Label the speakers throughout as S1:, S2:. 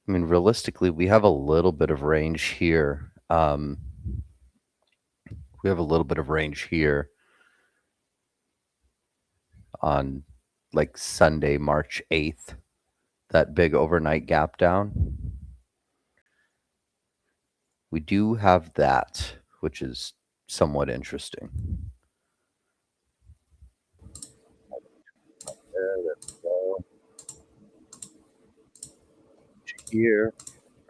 S1: I mean, realistically, we have a little bit of range here. We have a little bit of range here on like Sunday, March 8th, that big overnight gap down. We do have that, which is somewhat interesting. There we go. Here.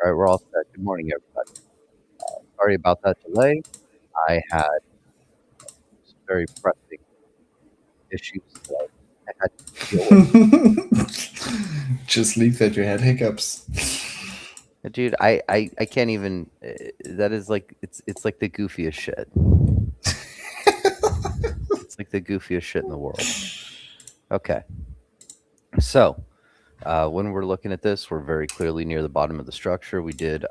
S1: All right, we're all set. Good morning, everybody. Sorry about that delay. I had some very pressing issues that I had to deal with.
S2: Just leave that you had hiccups.
S1: Dude, I can't even. That is like it's like the goofiest shit. It's like the goofiest shit in the world. Okay, so when we're looking at this, we're very clearly near the bottom of the structure. We did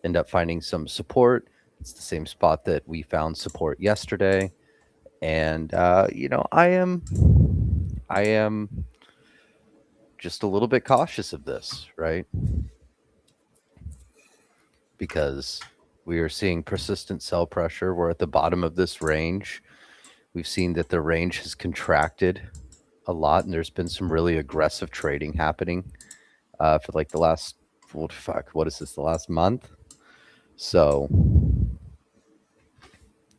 S1: end up finding some support. It's the same spot that we found support yesterday, and I am just a little bit cautious of this, right? Because we are seeing persistent sell pressure. We're at the bottom of this range. We've seen that the range has contracted a lot, and there's been some really aggressive trading happening for like the last what is this? The last month. So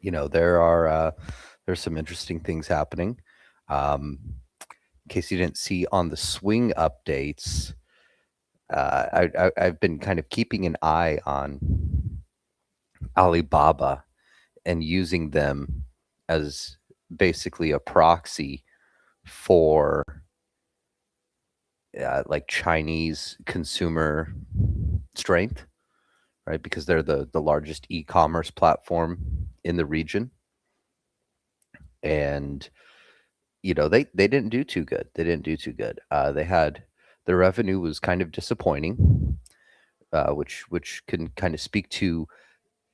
S1: there's some interesting things happening. In case you didn't see on the swing updates, I've been kind of keeping an eye on Alibaba and using them as basically a proxy for like Chinese consumer strength, right? Because they're the largest e-commerce platform in the region, and they didn't do too good. They didn't do too good. They had their revenue was kind of disappointing, which can kind of speak to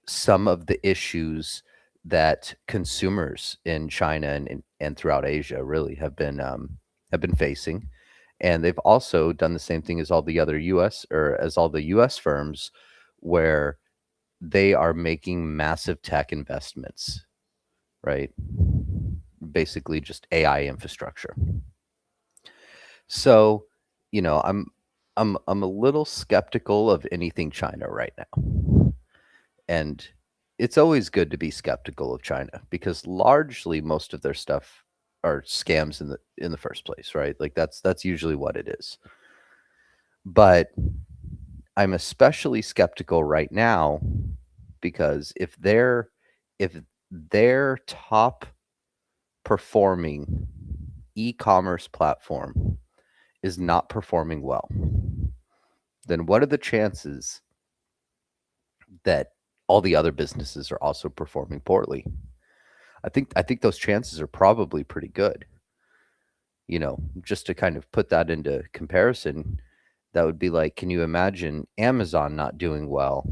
S1: some of the issues that consumers in China and throughout Asia really have been facing. And they've also done the same thing as all the other US or as all the US firms where they are making massive tech investments, right? Basically just AI infrastructure. So, I'm a little skeptical of anything China right now. And it's always good to be skeptical of China because largely most of their stuff are scams in the first place, right? Like that's usually what it is. But I'm especially skeptical right now because if their top performing e-commerce platform is not performing well, then what are the chances that all the other businesses are also performing poorly? I think those chances are probably pretty good. Just to kind of put that into comparison, that would be like, can you imagine Amazon not doing well?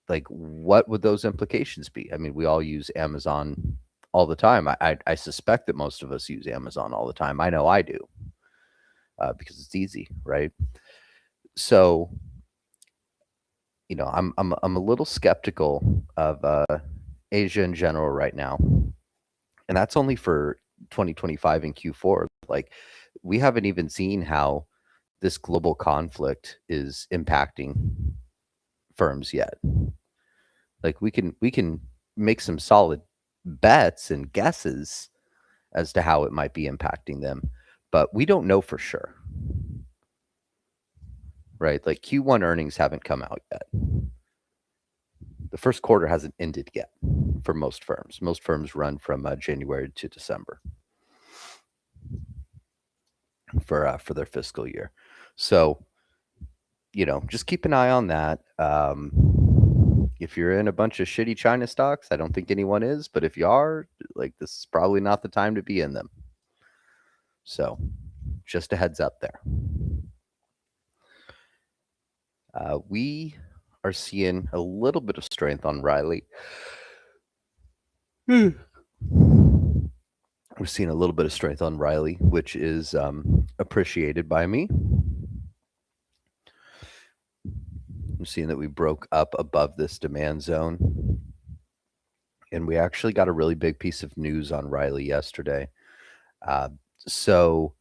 S1: Like, what would those implications be? I mean, we all use Amazon all the time. I suspect that most of us use Amazon all the time. I know I do because it's easy, right? So, I'm a little skeptical of Asia in general right now, and that's only for 2025 and Q4. Like, we haven't even seen how this global conflict is impacting firms yet. Like, we can make some solid bets and guesses as to how it might be impacting them, but we don't know for sure, right? Like Q1 earnings haven't come out yet. The first quarter hasn't ended yet for most firms. Most firms run from January to December for their fiscal year. So, just keep an eye on that. If you're in a bunch of shitty China stocks, I don't think anyone is, but if you are, like, this is probably not the time to be in them. So, just a heads up there. We are seeing a little bit of strength on Riley. We're seeing a little bit of strength on Riley, which is appreciated by me. I'm seeing that we broke up above this demand zone. And we actually got a really big piece of news on Riley yesterday. Uh, so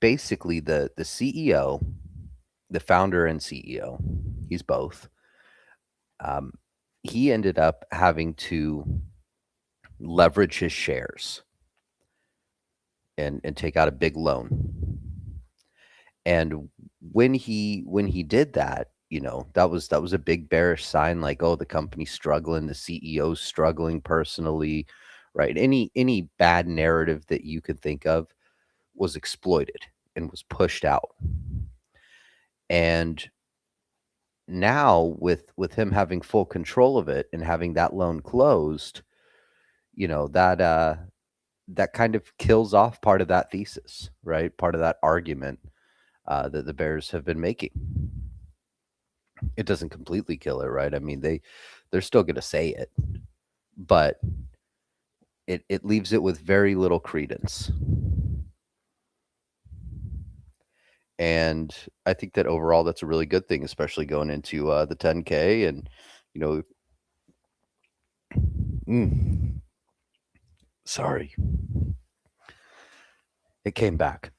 S1: basically, the CEO, the founder and CEO, he's both. Um, he ended up having to leverage his shares and take out a big loan. And when he did that, that was a big bearish sign, like, oh, the company's struggling, the CEO's struggling personally, right? Any bad narrative that you could think of was exploited and was pushed out. And now with him having full control of it and having that loan closed, that kind of kills off part of that thesis, right? Part of that argument that the Bears have been making. It doesn't completely kill it, right? I mean, they're still going to say it, but it leaves it with very little credence. And I think that overall, that's a really good thing, especially going into the 10K. And you know, sorry, it came back.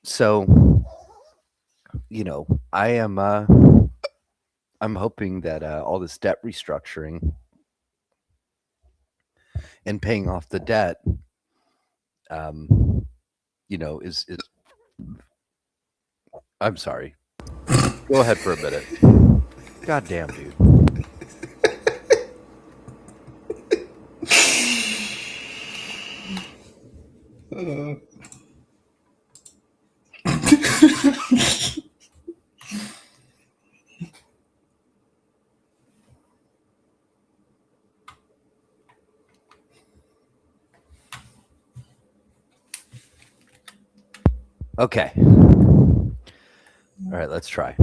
S1: So, I am I'm hoping that all this debt restructuring and paying off the debt, is I'm sorry. Go ahead for a minute. God damn, dude. Okay. All right, let's try.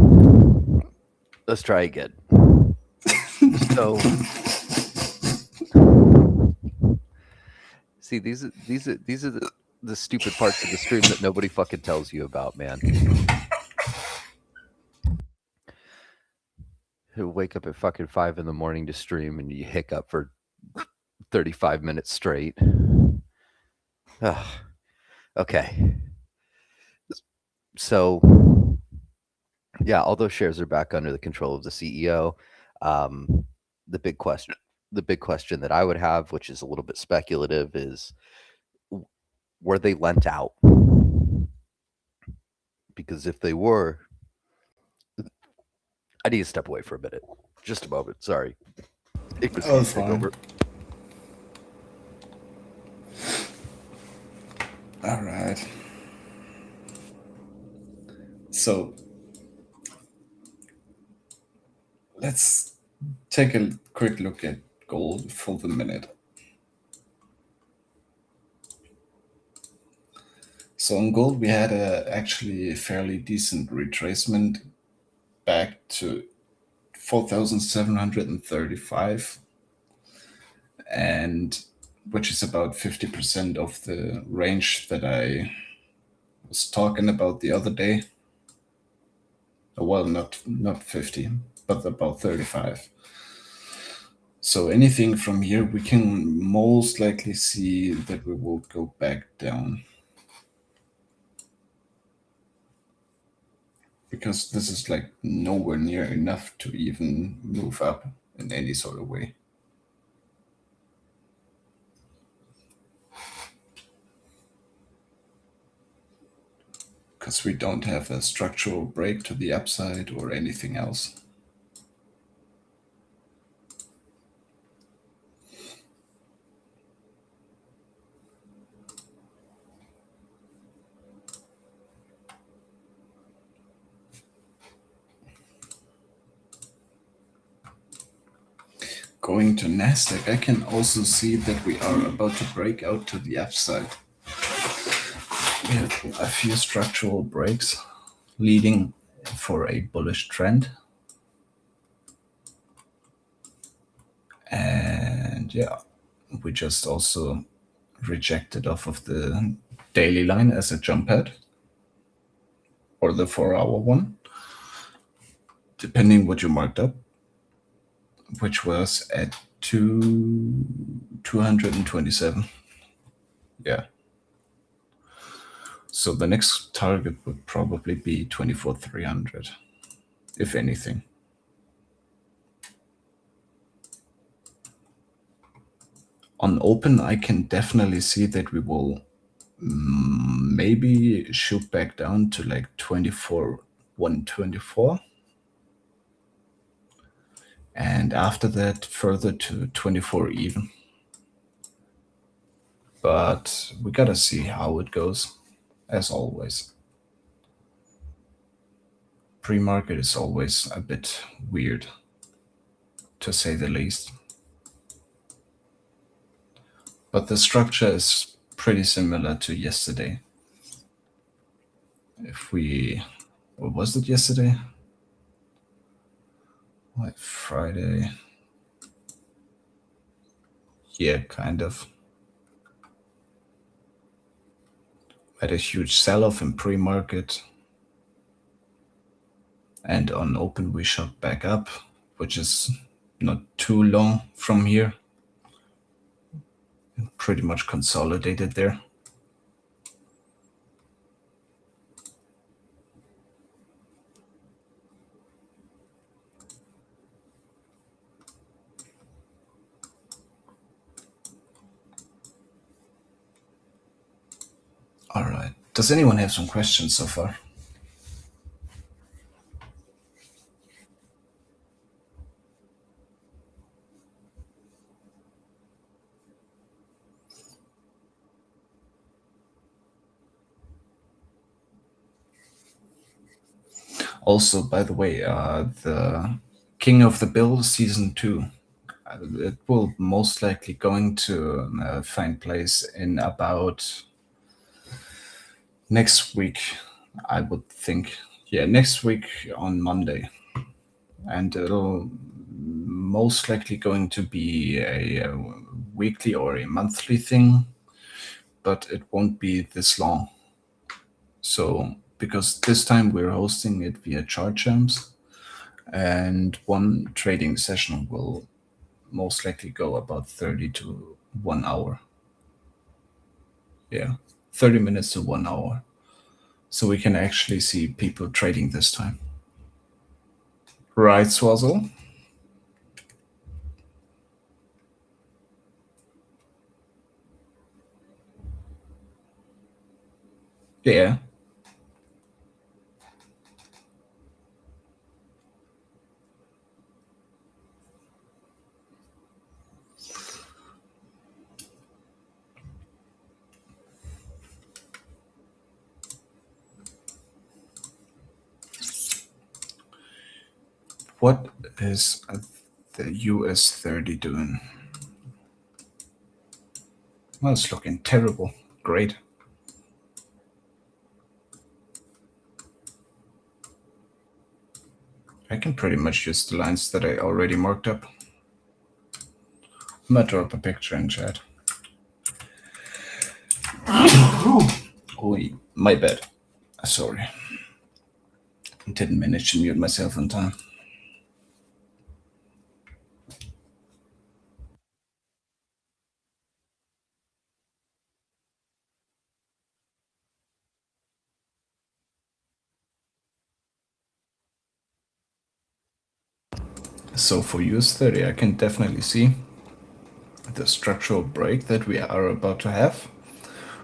S1: Let's try again. So, see, these are the stupid parts of the stream that nobody fucking tells you about, man. You wake up at fucking 5 a.m. to stream and you hiccup for 35 minutes straight. Ugh. Okay. So, yeah, all those shares are back under the control of the CEO. The big question that I would have, which is a little bit speculative, is were they lent out? Because if they were, I need to step away for a minute. Just a moment. Sorry. Take over.
S2: All right. So let's take a quick look at gold for the minute. So on gold, we had actually a fairly decent retracement back to 4,735, and which is about 50% of the range that I was talking about the other day. Well, not 50, but about 35. So anything from here, we can most likely see that we will go back down. Because this is like nowhere near enough to even move up in any sort of way. Because we don't have a structural break to the upside or anything else. Going to Nasdaq, I can also see that we are about to break out to the upside. We have a few structural breaks leading for a bullish trend. And yeah, we just also rejected off of the daily line as a jump head. or the 4-hour one, depending what you marked up, which was at 227. Yeah. So the next target would probably be 24,300, if anything. On open, I can definitely see that we will maybe shoot back down to like 124. And after that, further to 24 even. But we gotta see how it goes, as always. Pre-market is always a bit weird, to say the least. But the structure is pretty similar to yesterday. Or was it yesterday? Like Friday? Yeah, kind of. Had a huge sell-off in pre-market. And on open we shot back up, which is not too long from here. Pretty much consolidated there. All right. Does anyone have some questions so far? Also, by the way, the King of the Bill season 2, it will most likely going to find place in about next week, I would think. Yeah, next week on Monday. And it'll most likely going to be a weekly or a monthly thing, but it won't be this long. So, because this time we're hosting it via Chart Champs, and one trading session will most likely go about 30 to 1 hour. Yeah, 30 minutes to 1 hour. So we can actually see people trading this time. Right, Swazzle? Yeah. What is the US 30 doing? Well, it's looking terrible. Great. I can pretty much use the lines that I already marked up. I'm gonna drop a picture in chat. Oh, my bad. Sorry. Didn't manage to mute myself on time. So for US 30, I can definitely see the structural break that we are about to have.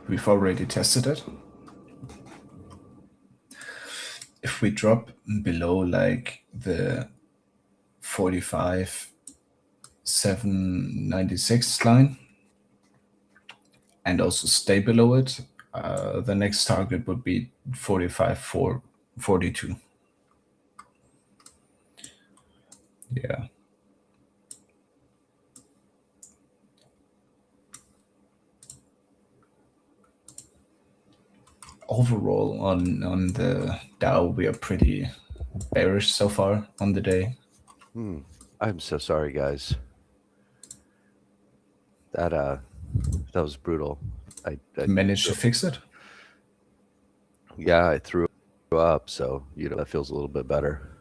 S2: We've already tested it. If we drop below like the 45,796 line and also stay below it, the next target would be 45,442. Yeah. Overall, on the Dow, we are pretty bearish so far on the day.
S1: I'm so sorry, guys. That was brutal. I
S2: managed to fix it.
S1: Yeah, I threw up, so that feels a little bit better.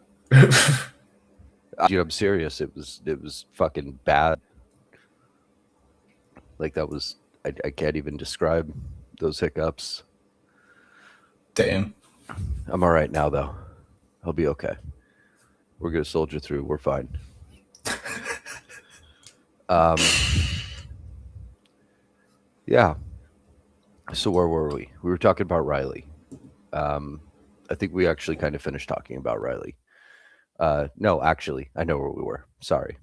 S1: I'm serious. It was fucking bad. Like that was I can't even describe those hiccups.
S2: Damn.
S1: I'm all right now though. I'll be okay. We're gonna soldier through. We're fine. Yeah. So where were we? We were talking about Riley. I think we actually kind of finished talking about Riley. No, actually, I know where we were. Sorry.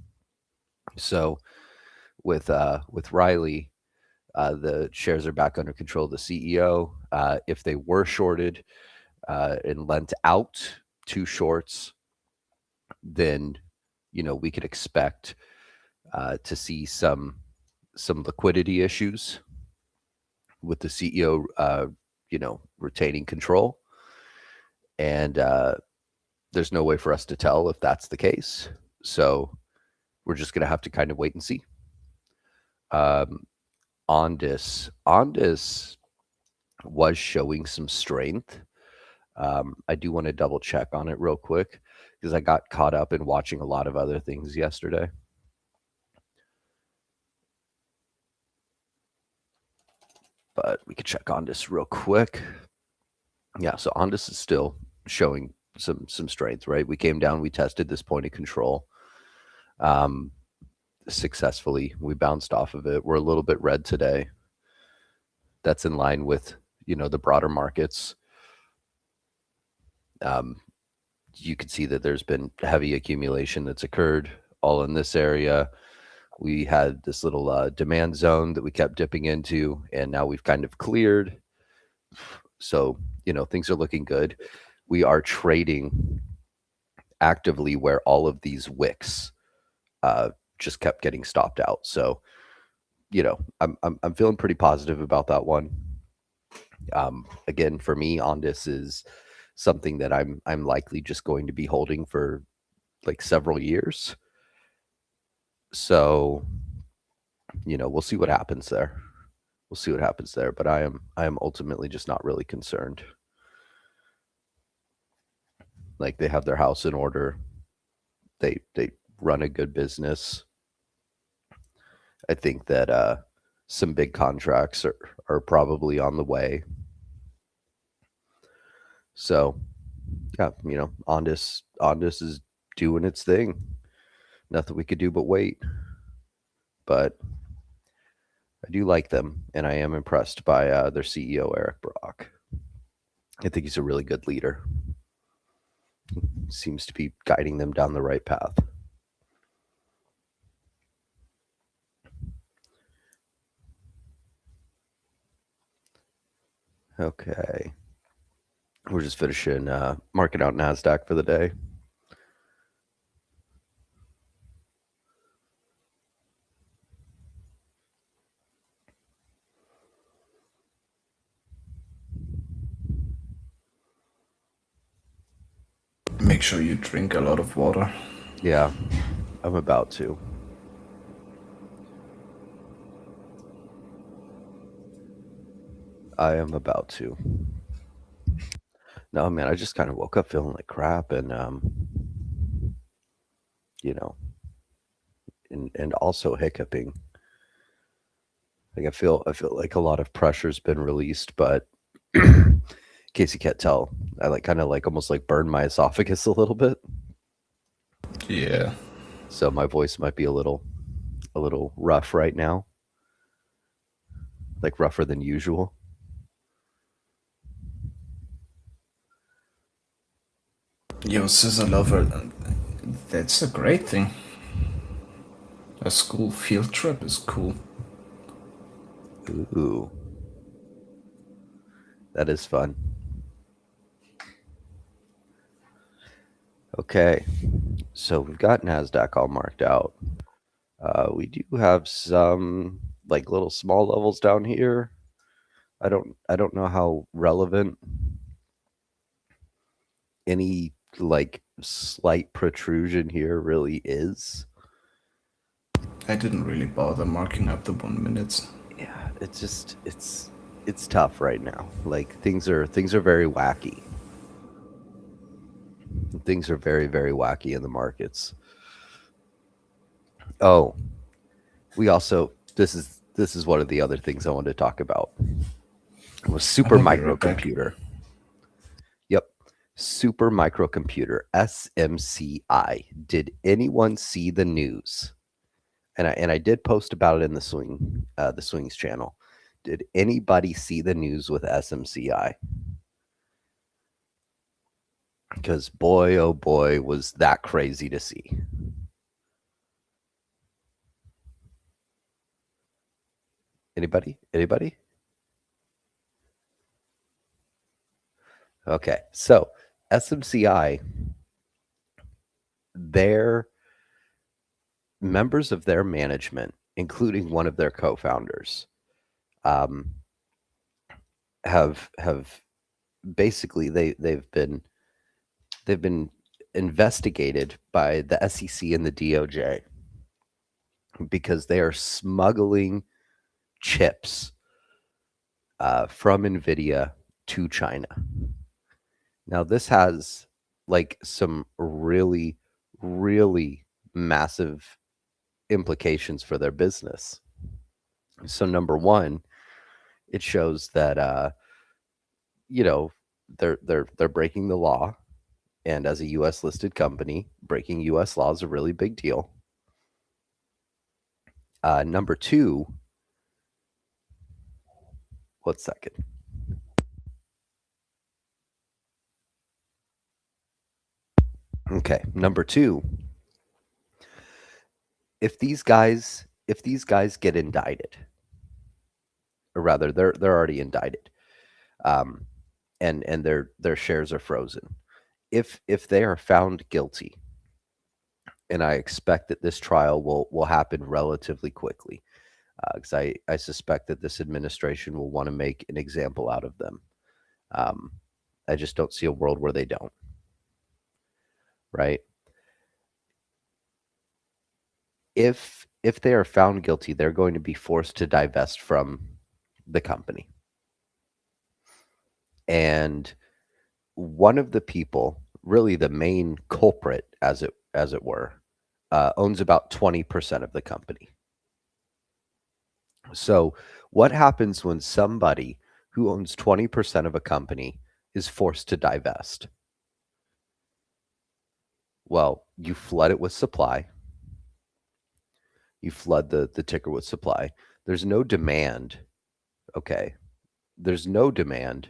S1: So with Riley, the shares are back under control of the CEO. If they were shorted and lent out two shorts, then we could expect to see some liquidity issues with the CEO, retaining control, and there's no way for us to tell if that's the case. So we're just going to have to kind of wait and see. Ondas was showing some strength. I do want to double check on it real quick because I got caught up in watching a lot of other things yesterday. But we could check Ondas real quick. Yeah, so Ondas is still showing some strength, right? We came down, we tested this point of control successfully. We bounced off of it. We're a little bit red today. That's in line with the broader markets. You can see that there's been heavy accumulation that's occurred all in this area. We had this little demand zone that we kept dipping into, and now we've kind of cleared. So, things are looking good. We are trading actively where all of these wicks just kept getting stopped out. So, I'm feeling pretty positive about that one. Again, for me, Ondas is something that I'm likely just going to be holding for like several years. So, we'll see what happens there. We'll see what happens there, but I am ultimately just not really concerned. Like they have their house in order. They run a good business. I think that some big contracts are probably on the way. So, yeah, Ondas is doing its thing. Nothing we could do but wait. But I do like them, and I am impressed by their CEO, Eric Brock. I think he's a really good leader. He seems to be guiding them down the right path. Okay. We're just finishing marking out NASDAQ for the day.
S2: Make sure you drink a lot of water.
S1: Yeah, I'm about to. I am about to. No, man, I just kind of woke up feeling like crap, and and also hiccuping. Like I feel like a lot of pressure's been released, but in case you can't tell, I kind of almost burned my esophagus a little bit.
S2: Yeah.
S1: So my voice might be a little rough right now. Like rougher than usual.
S2: Yo, scissor lover, that's a great thing. A school field trip is cool.
S1: Ooh. That is fun. Okay. So we've got NASDAQ all marked out. We do have some little small levels down here. I don't know how relevant any slight protrusion here really is.
S2: I didn't really bother marking up the 1 minutes.
S1: Yeah, it's tough right now. Like things are very wacky. things are very, very wacky in the markets. Oh, we also this is one of the other things I wanted to talk about. It was super
S2: I'll be right back.
S1: microcomputer. Yep. Super microcomputer, SMCI. Did anyone see the news? And I did post about it in the Swings channel. Did anybody see the news with SMCI? Because boy, oh boy, was that crazy to see. Anybody? Anybody? Okay, so SMCI, their members of their management, including one of their co-founders, have basically they've been investigated by the SEC and the DOJ because they are smuggling chips from NVIDIA to China. Now, this has like some really, really massive implications for their business. So, number one, it shows that they're breaking the law, and as a U.S. listed company, breaking U.S. law is a really big deal. Number two, one second. Okay, number two, if these guys get indicted, or rather they're already indicted, and their shares are frozen. If they are found guilty, and I expect that this trial will happen relatively quickly, because I suspect that this administration will want to make an example out of them. I just don't see a world where they don't. Right? If they are found guilty, they're going to be forced to divest from the company. And one of the people, really the main culprit, as it were, owns about 20% of the company. So what happens when somebody who owns 20% of a company is forced to divest? Well, you flood it with supply. You flood the ticker with supply. There's no demand. Okay. There's no demand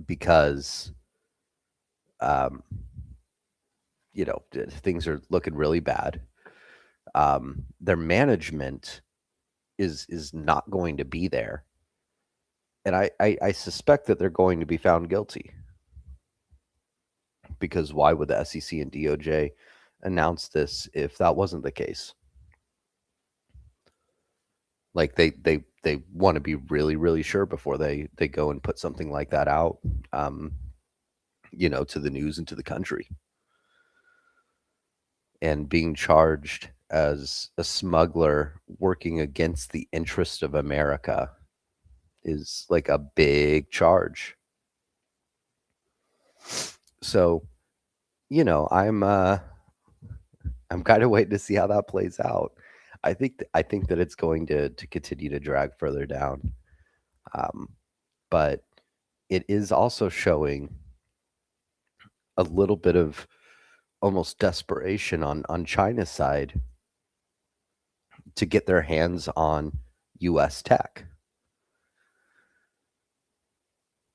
S1: because things are looking really bad. Their management is not going to be there. And I suspect that they're going to be found guilty. Because why would the SEC and DOJ announce this if that wasn't the case? Like they want to be really, really sure before they go and put something like that out, to the news and to the country. And being charged as a smuggler working against the interest of America is like a big charge. So, I'm kind of waiting to see how that plays out. I think that it's going to continue to drag further down. But it is also showing a little bit of almost desperation on China's side to get their hands on US tech.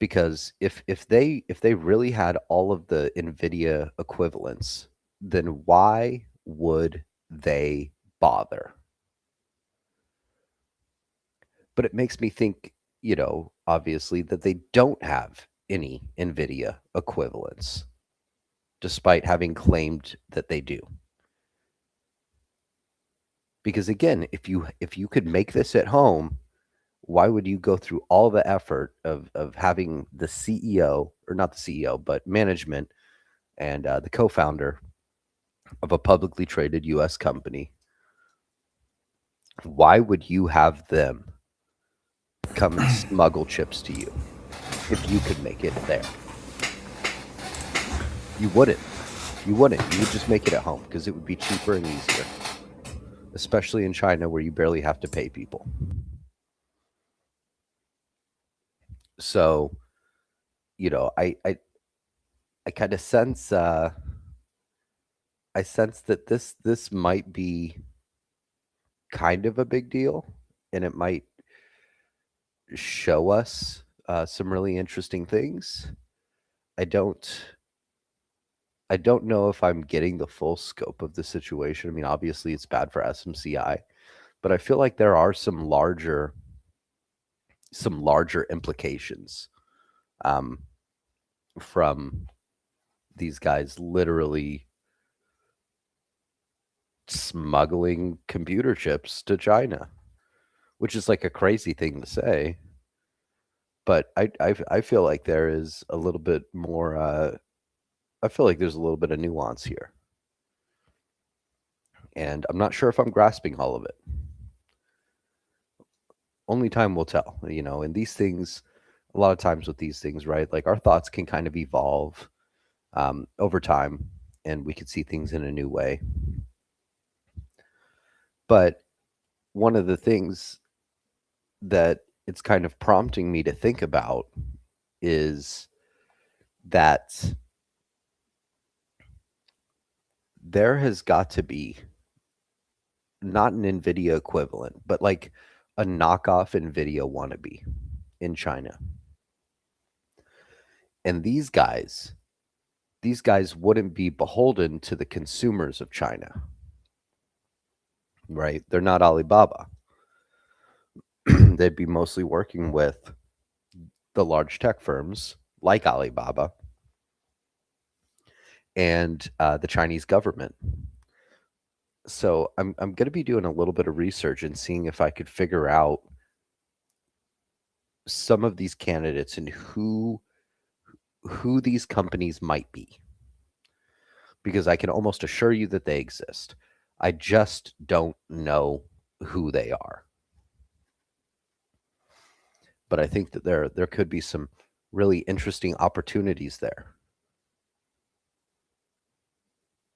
S1: Because if they really had all of the NVIDIA equivalents, then why would they bother? But it makes me think, obviously, that they don't have any NVIDIA equivalents, despite having claimed that they do. Because again, if you could make this at home, why would you go through all the effort of having the CEO, or not the CEO, but management and the co-founder of a publicly traded U.S. company? Why would you have them come and smuggle chips to you if you could make it there? You wouldn't. You wouldn't. You would just make it at home because it would be cheaper and easier, especially in China where you barely have to pay people. So, I kind of sense I sense that this might be kind of a big deal, and it might show us some really interesting things. I don't I don't know if I'm getting the full scope of the situation. I mean, obviously it's bad for SMCI, but I feel like there are some larger implications um, from these guys literally smuggling computer chips to China, which is like a crazy thing to say. But I feel like there is a little bit more. I feel like there's a little bit of nuance here, and I'm not sure if I'm grasping all of it. Only time will tell, and these things, a lot of times with these things, right? Like our thoughts can kind of evolve over time, and we could see things in a new way. But one of the things that it's kind of prompting me to think about is that there has got to be not an NVIDIA equivalent, but like a knockoff NVIDIA wannabe in China. And these guys wouldn't be beholden to the consumers of China, right? They're not Alibaba. They'd be mostly working with the large tech firms like Alibaba and the Chinese government. So I'm going to be doing a little bit of research and seeing if I could figure out some of these candidates and who these companies might be, because I can almost assure you that they exist. I just don't know who they are. But I think that there could be some really interesting opportunities there.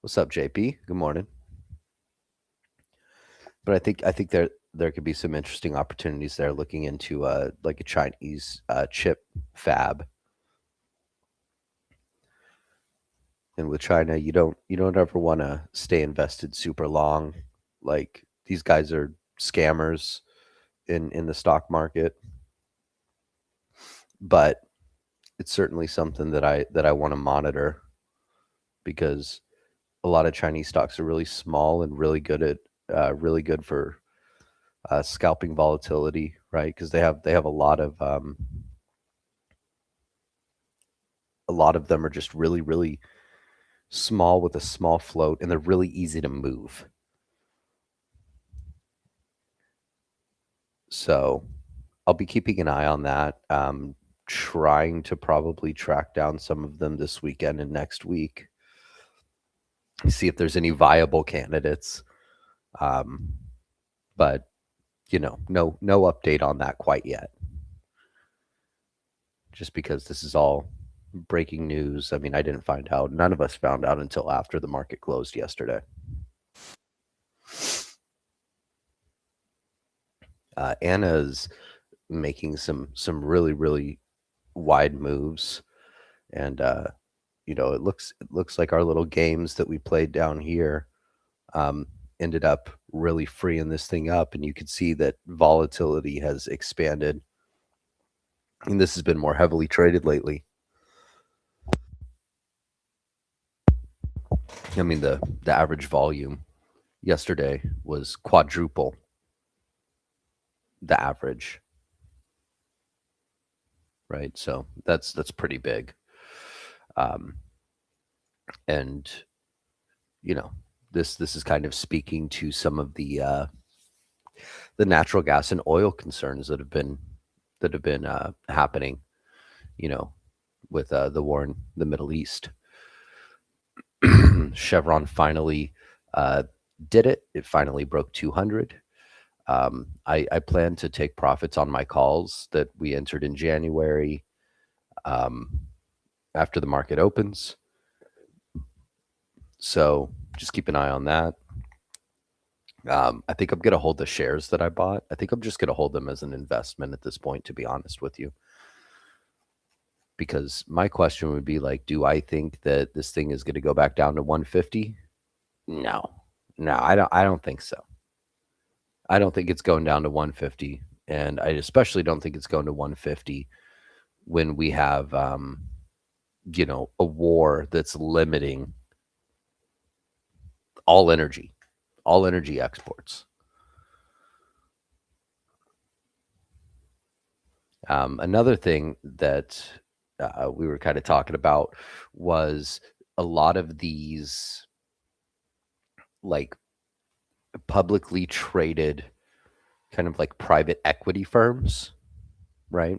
S1: What's up, JP? Good morning. But I think there could be some interesting opportunities there, looking into like a Chinese chip fab. And with China, you don't ever want to stay invested super long. Like these guys are scammers in the stock market, but it's certainly something that I want to monitor, because a lot of Chinese stocks are really small and really good for scalping volatility, right? Because they have a lot of them are just really really small with a small float, and they're really easy to move. So I'll be keeping an eye on that. Trying to probably track down some of them this weekend and next week. See if there's any viable candidates. Um, but no update on that quite yet. Just because this is all breaking news. I mean, I didn't find out. None of us found out until after the market closed yesterday. Anna's making some really really wide moves, and it looks like our little games that we played down here um, ended up really freeing this thing up, and you could see that volatility has expanded, and this has been more heavily traded lately. I mean, the average volume yesterday was quadruple the average, right? So that's pretty big. Um, and this is kind of speaking to some of the natural gas and oil concerns that have been happening, you know, with the war in the Middle East. Chevron finally did it. It finally broke 200. I plan to take profits on my calls that we entered in January after the market opens. So just keep an eye on that. I think I'm going to hold the shares that I bought. I think I'm just going to hold them as an investment at this point, to be honest with you. Because my question would be like, do I think that this thing is going to go back down to 150? No. No, I don't think so. I don't think it's going down to 150, and I especially don't think it's going to 150 when we have a war that's limiting all energy exports. Another thing that we were kind of talking about was a lot of these like publicly traded kind of like private equity firms, right?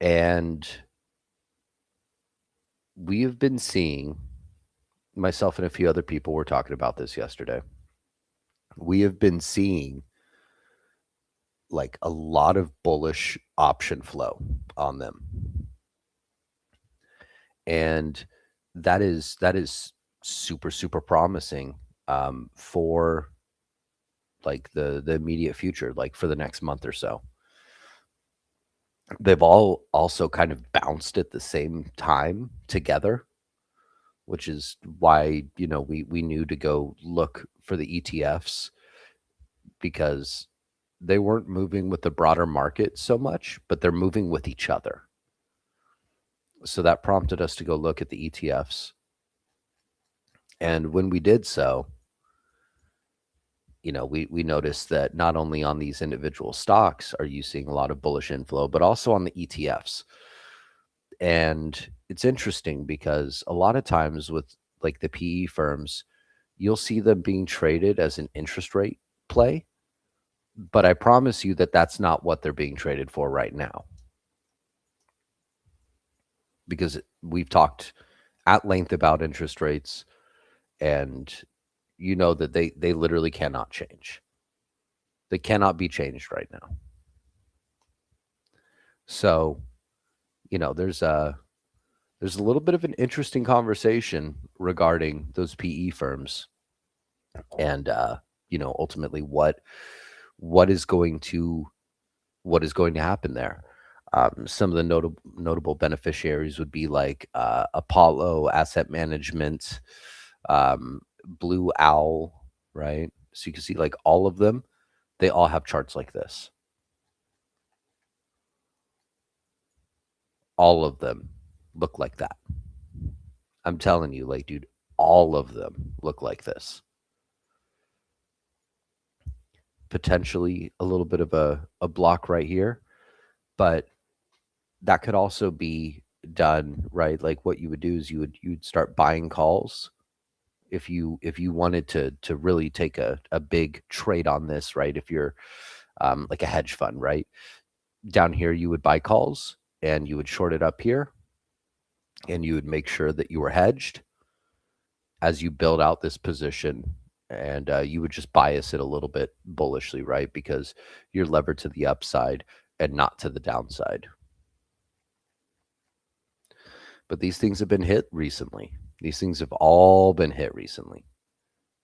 S1: And we have been seeing, myself and a few other people were talking about this yesterday. We have been seeing like a lot of bullish option flow on them. And that is super, super promising for like the immediate future, like for the next month or so. They've all also kind of bounced at the same time together, which is why, we knew to go look for the ETFs, because they weren't moving with the broader market so much, but they're moving with each other. So that prompted us to go look at the ETFs. And when we did so, we noticed that not only on these individual stocks are you seeing a lot of bullish inflow, but also on the ETFs. And it's interesting because a lot of times with like the PE firms, you'll see them being traded as an interest rate play. But I promise you that that's not what they're being traded for right now. Because we've talked at length about interest rates, and you know that they literally cannot change. They cannot be changed right now. So, there's a little bit of an interesting conversation regarding those PE firms, and ultimately what is going to happen there. Some of the notable beneficiaries would be like Apollo Asset Management, Blue Owl, right? So you can see like all of them, they all have charts like this. All of them look like that. I'm telling you, like, dude, all of them look like this. Potentially a little bit of a block right here, but that could also be done, right? Like what you would do is you'd start buying calls if you wanted to really take a big trade on this, right? If you're like a hedge fund, right? Down here you would buy calls and you would short it up here, and you would make sure that you were hedged as you build out this position, and you would just bias it a little bit bullishly, right? Because you're levered to the upside and not to the downside. But these things have been hit recently. These things have all been hit recently.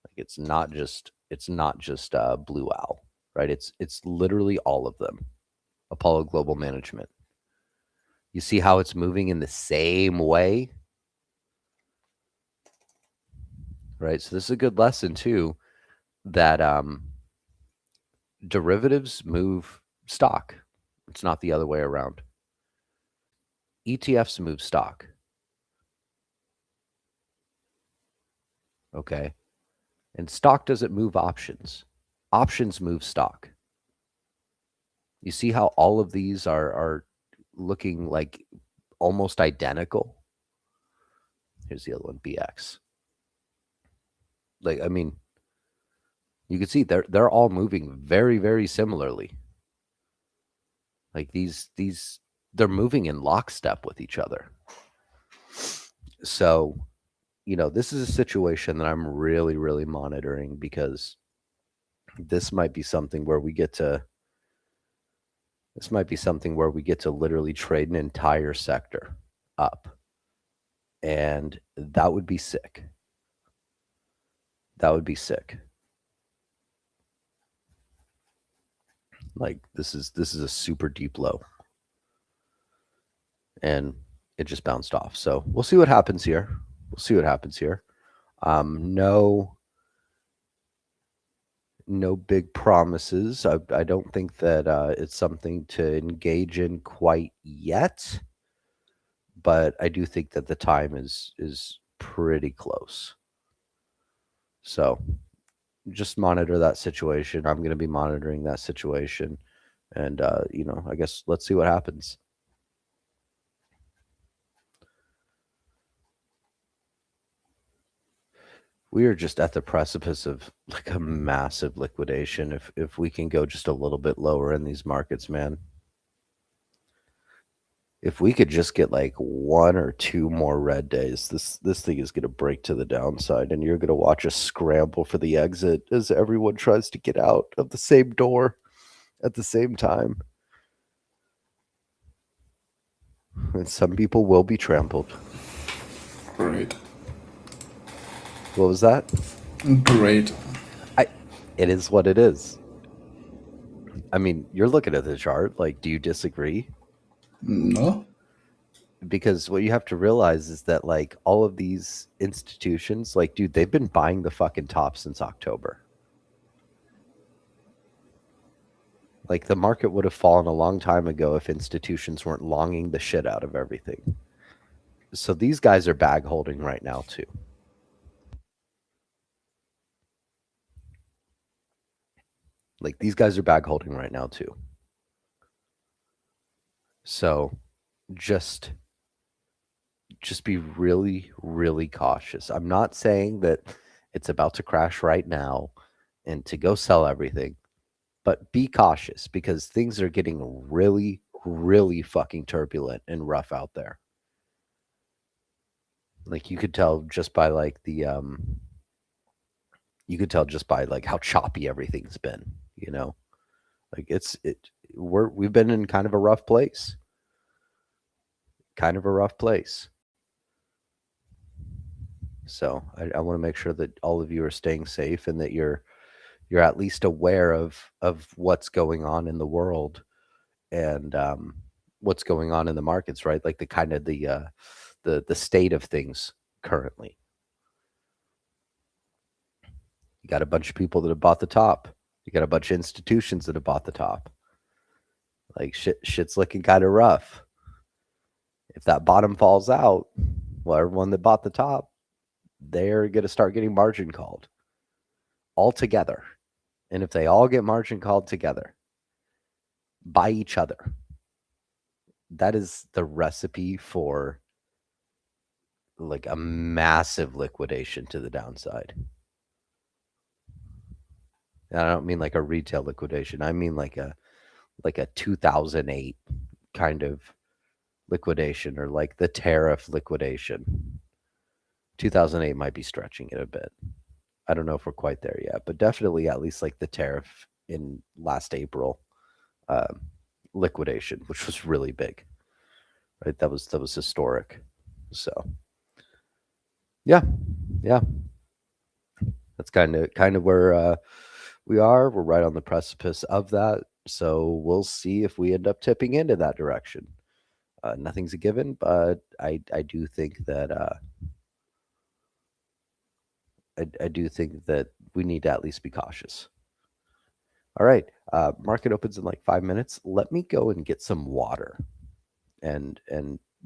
S1: Like it's not just Blue Owl, right? It's literally all of them. Apollo Global Management. You see how it's moving in the same way, right? So this is a good lesson too, that derivatives move stock. It's not the other way around. ETFs move stock. Okay. And stock doesn't move options. Options move stock. You see how all of these are looking like almost identical? Here's the other one, BX. Like, I mean, you can see they're all moving very, very similarly. Like these they're moving in lockstep with each other. So, this is a situation that I'm really, really monitoring, because this might be something where we get to literally trade an entire sector up. And that would be sick. That would be sick. Like this is a super deep low. And it just bounced off. So we'll see what happens here. We'll see what happens here. No big promises. I don't think that it's something to engage in quite yet, but I do think that the time is pretty close. So just monitor that situation. I'm going to be monitoring that situation, and I guess let's see what happens. We are just at the precipice of like a massive liquidation. If we can go just a little bit lower in these markets, man. If we could just get like 1 or 2 more red days, this thing is going to break to the downside, and you're going to watch us scramble for the exit as everyone tries to get out of the same door at the same time. And some people will be trampled.
S2: Great.
S1: What was that?
S2: Great.
S1: It is what it is. I mean, you're looking at the chart. Like, do you disagree?
S2: No.
S1: Because what you have to realize is that, like, all of these institutions, like, dude, they've been buying the fucking top since October. Like, the market would have fallen a long time ago if institutions weren't longing the shit out of everything. So these guys are bag holding right now, too. Like, these guys are bag holding right now, too. So just be really, really cautious. I'm not saying that it's about to crash right now and to go sell everything, but be cautious because things are getting really, really fucking turbulent and rough out there. Like you could tell just by like how choppy everything's been, like we've been in kind of a rough place. So I want to make sure that all of you are staying safe and that you're at least aware of what's going on in the world and what's going on in the markets, right? Like the kind of the state of things currently. You got a bunch of people that have bought the top. You got a bunch of institutions that have bought the top. Like shit's looking kind of rough. If that bottom falls out, well, everyone that bought the top, they're going to start getting margin called all together. And if they all get margin called together by each other, that is the recipe for like a massive liquidation to the downside. And I don't mean like a retail liquidation. I mean like a 2008 kind of liquidation, or like the tariff liquidation. 2008 might be stretching it a bit. I don't know if we're quite there yet, but definitely at least like the tariff in last April liquidation, which was really big, right? That was historic. So yeah, that's kind of where we are. We're right on the precipice of that. So we'll see if we end up tipping into that direction. Nothing's a given, but I do think that I do think that we need to at least be cautious. All right, market opens in like 5 minutes. Let me go and get some water and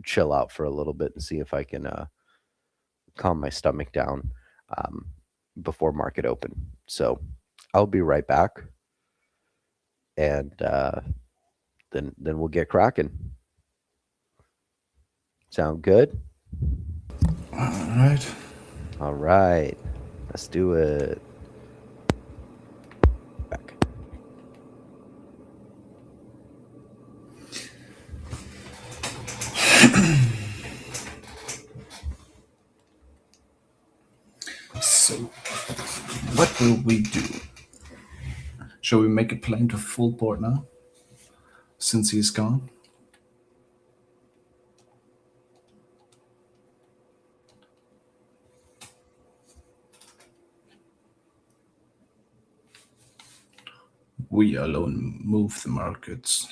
S1: chill out for a little bit and see if I can calm my stomach down before market open. So I'll be right back, and then we'll get cracking. Sound good? All right. Let's do it. Back.
S2: So, what will we do? Shall we make a plan to full port now? Since he's gone? we alone move the markets.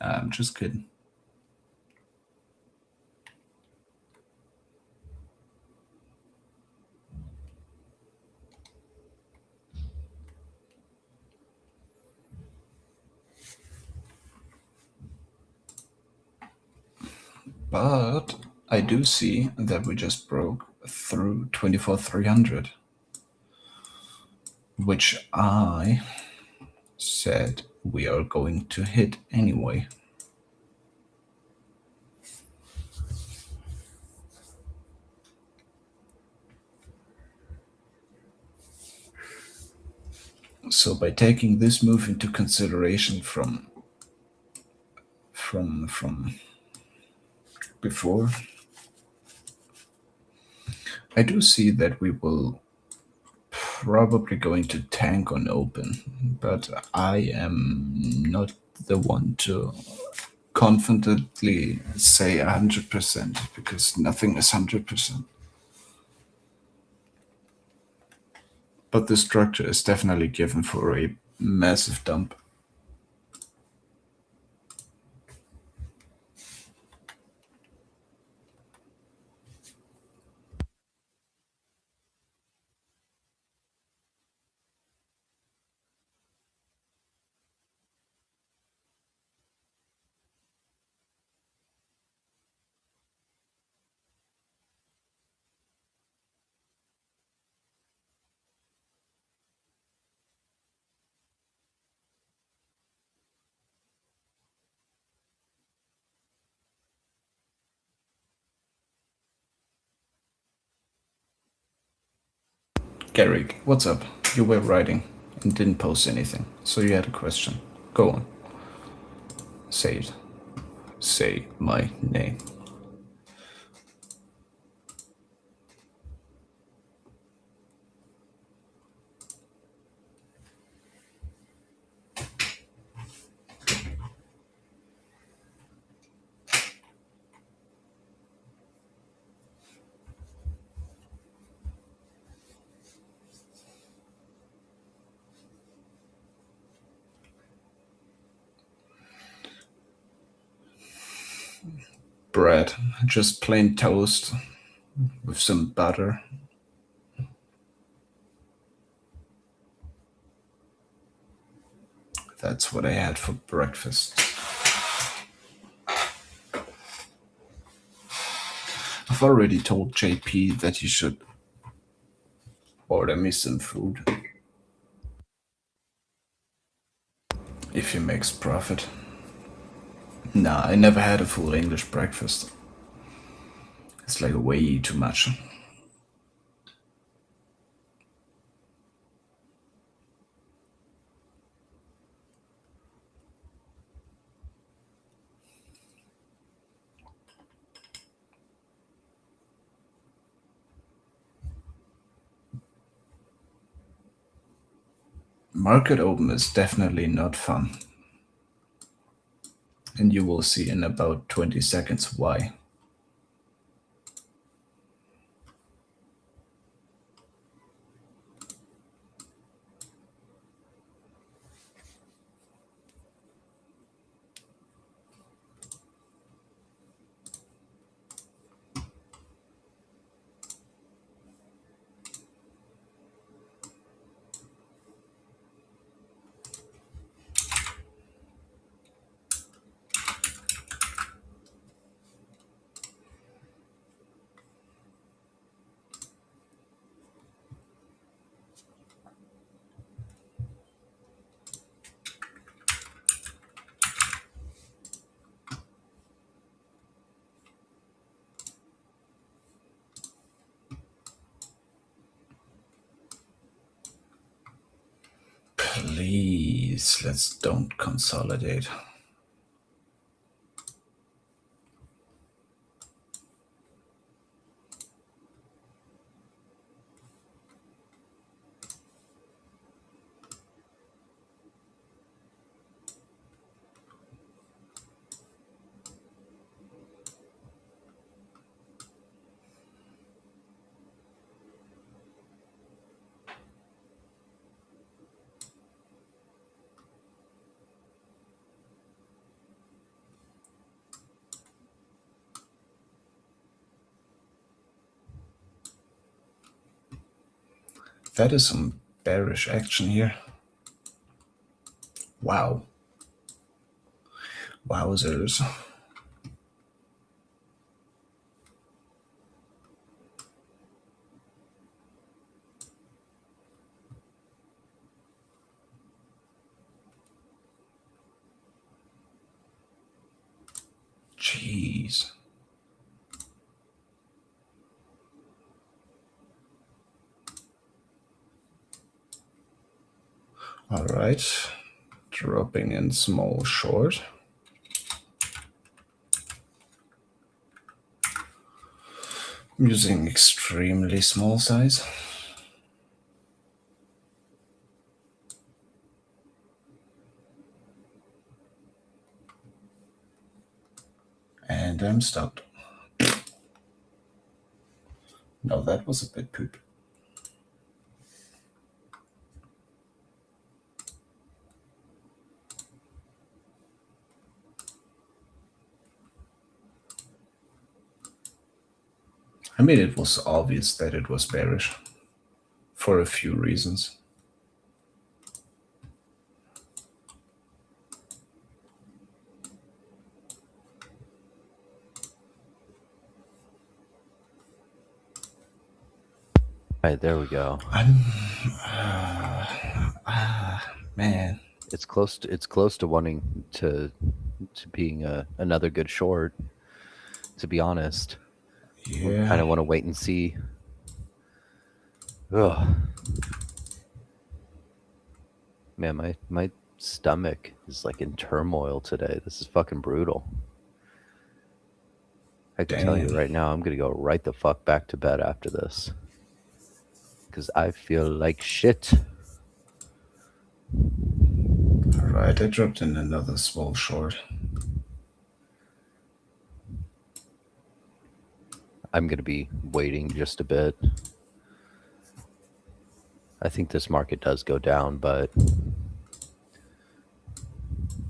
S2: I'm just kidding. But I do see that we just broke through 24,300, which I said we are going to hit anyway. So by taking this move into consideration from before, I do see that we will probably going to tank on open, but I am not the one to confidently say 100% because nothing is 100%. But the structure is definitely given for a massive dump. Garrick, what's up? You were writing and didn't post anything, so you had a question. Go on. Say it. Say my name. Bread, just plain toast with some butter. That's what I had for breakfast. I've already told JP that he should order me some food if he makes profit. Nah, I never had a full English breakfast. It's like way too much. Market open is definitely not fun. And you will see in about 20 seconds why. Please, let's don't consolidate. That is some bearish action here. Wow. Wowzers. Jeez. All right. Dropping in small short. I'm using extremely small size. And I'm stopped. No, that was a bit poop. I mean, it was obvious that it was bearish for a few reasons.
S1: All right, there we go.
S2: Man.
S1: It's close to wanting to being another good short, to be honest.
S2: Yeah.
S1: Kind of want to wait and see. Ugh. Man, my stomach is like in turmoil today. This is fucking brutal. I can tell you
S2: Damn.
S1: right now, I'm gonna go right the fuck back to bed after this. Because I feel like shit.
S2: Alright, I dropped in another small short.
S1: I'm gonna be waiting just a bit. I think this market does go down, but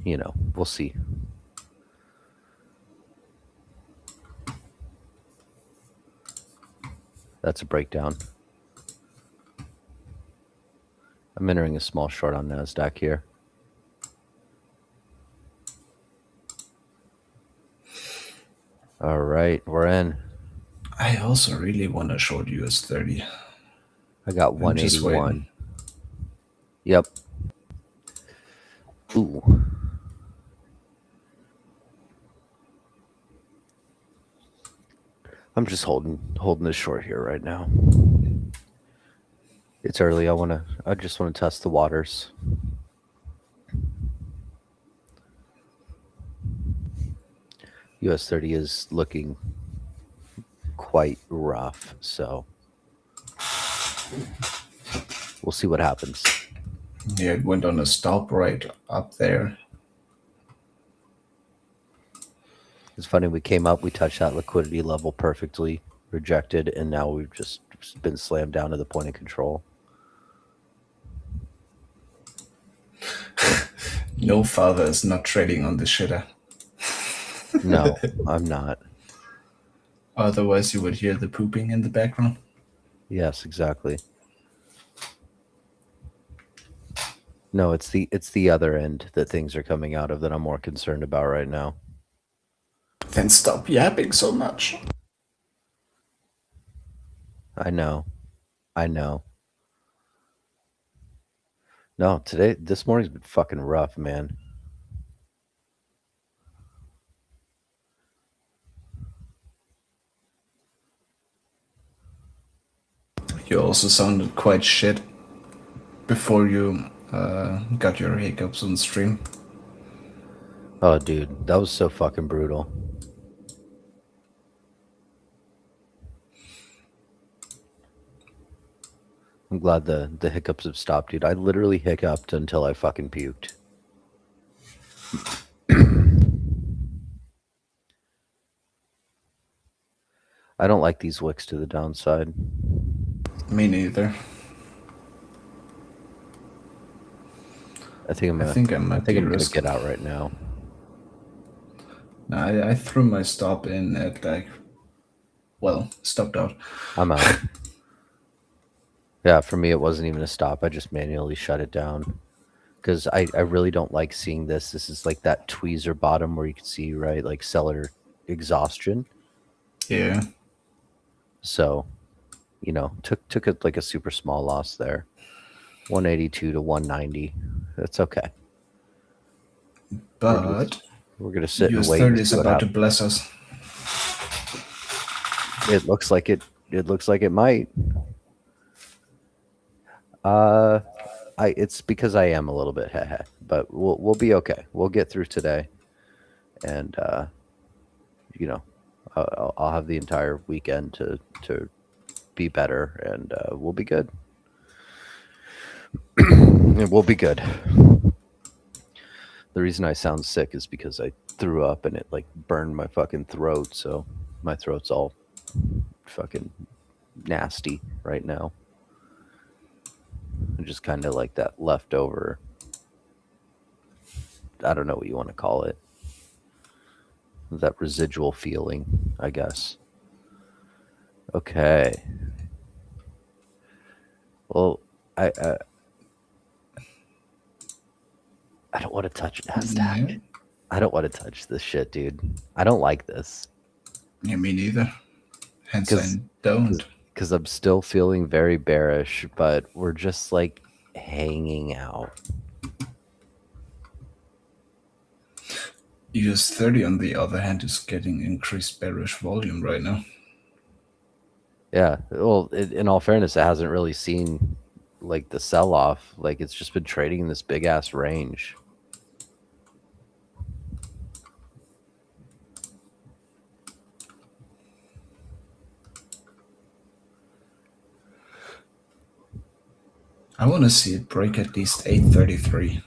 S1: you know, we'll see. That's a breakdown. I'm entering a small short on NASDAQ here. All right, we're in.
S2: I also really want to short US 30.
S1: I got 181. Yep. Ooh. I'm just holding this short here right now. It's early. I just want to test the waters. US 30 is looking quite rough, so we'll see what happens.
S2: Yeah, it went on a stop right up there.
S1: It's funny, we came up, we touched that liquidity level perfectly, rejected, and now we've just been slammed down to the point of control.
S2: No father is not trading on the shitter.
S1: No, I'm not.
S2: Otherwise, you would hear the pooping in the background.
S1: Yes, exactly. No, it's the other end that things are coming out of that I'm more concerned about right now.
S2: Then stop yapping so much.
S1: I know. No, this morning's been fucking rough, man.
S2: You also sounded quite shit before you got your hiccups on stream.
S1: Oh, dude, that was so fucking brutal. I'm glad the hiccups have stopped, dude. I literally hiccuped until I fucking puked. I don't like these wicks to the downside.
S2: Me neither.
S1: I think I'm gonna get out right now.
S2: No, I threw my stop in at stopped out.
S1: I'm out. Yeah, for me, it wasn't even a stop. I just manually shut it down because I really don't like seeing this. This is like that tweezer bottom where you can see, right, like seller exhaustion.
S2: Yeah.
S1: So, took it like a super small loss there. 182 to 190. That's okay.
S2: But
S1: We're gonna sit and
S2: US
S1: wait and
S2: 30 is
S1: see what
S2: about to
S1: happens.
S2: bless us.
S1: It looks like it. It looks like it might. Uh, it's because I am a little bit heh, but we'll be okay. We'll get through today, and you know, I'll have the entire weekend to be better, and we'll be good. We'll be good. The reason I sound sick is because I threw up and it like burned my fucking throat, so my throat's all fucking nasty right now. Just kind of like that leftover. I don't know what you want to call it. That residual feeling, I guess. Okay. Well, I I don't want to touch Nasdaq.
S2: Yeah.
S1: I don't want to touch this shit, dude. I don't like this.
S2: Yeah, me neither. Hence I don't.
S1: Because I'm still feeling very bearish, but we're just like hanging out.
S2: US 30, on the other hand, is getting increased bearish volume right now.
S1: Yeah. Well, in all fairness, it hasn't really seen like the sell off. Like it's just been trading in this big ass range.
S2: I want to see it break at least 833.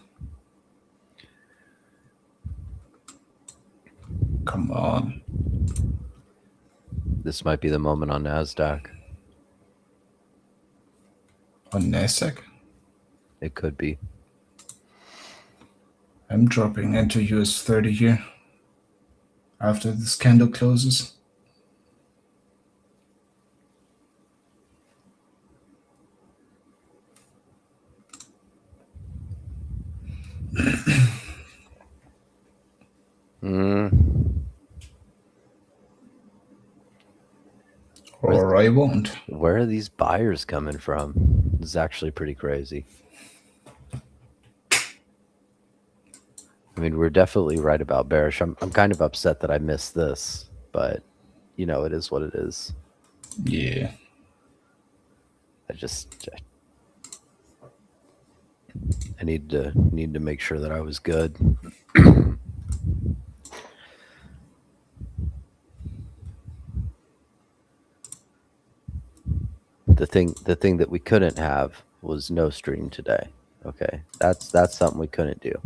S2: Come on.
S1: This might be the moment on Nasdaq.
S2: On Nasdaq?
S1: It could be.
S2: I'm dropping into US 30 here after this candle closes. Or I won't.
S1: Where are these buyers coming from? This is actually pretty crazy. I mean, we're definitely right about bearish. I'm kind of upset that I missed this, but it is what it is.
S2: Yeah.
S1: I need to make sure that I was good. The thing that we couldn't have was no stream today. Okay, that's something we couldn't do.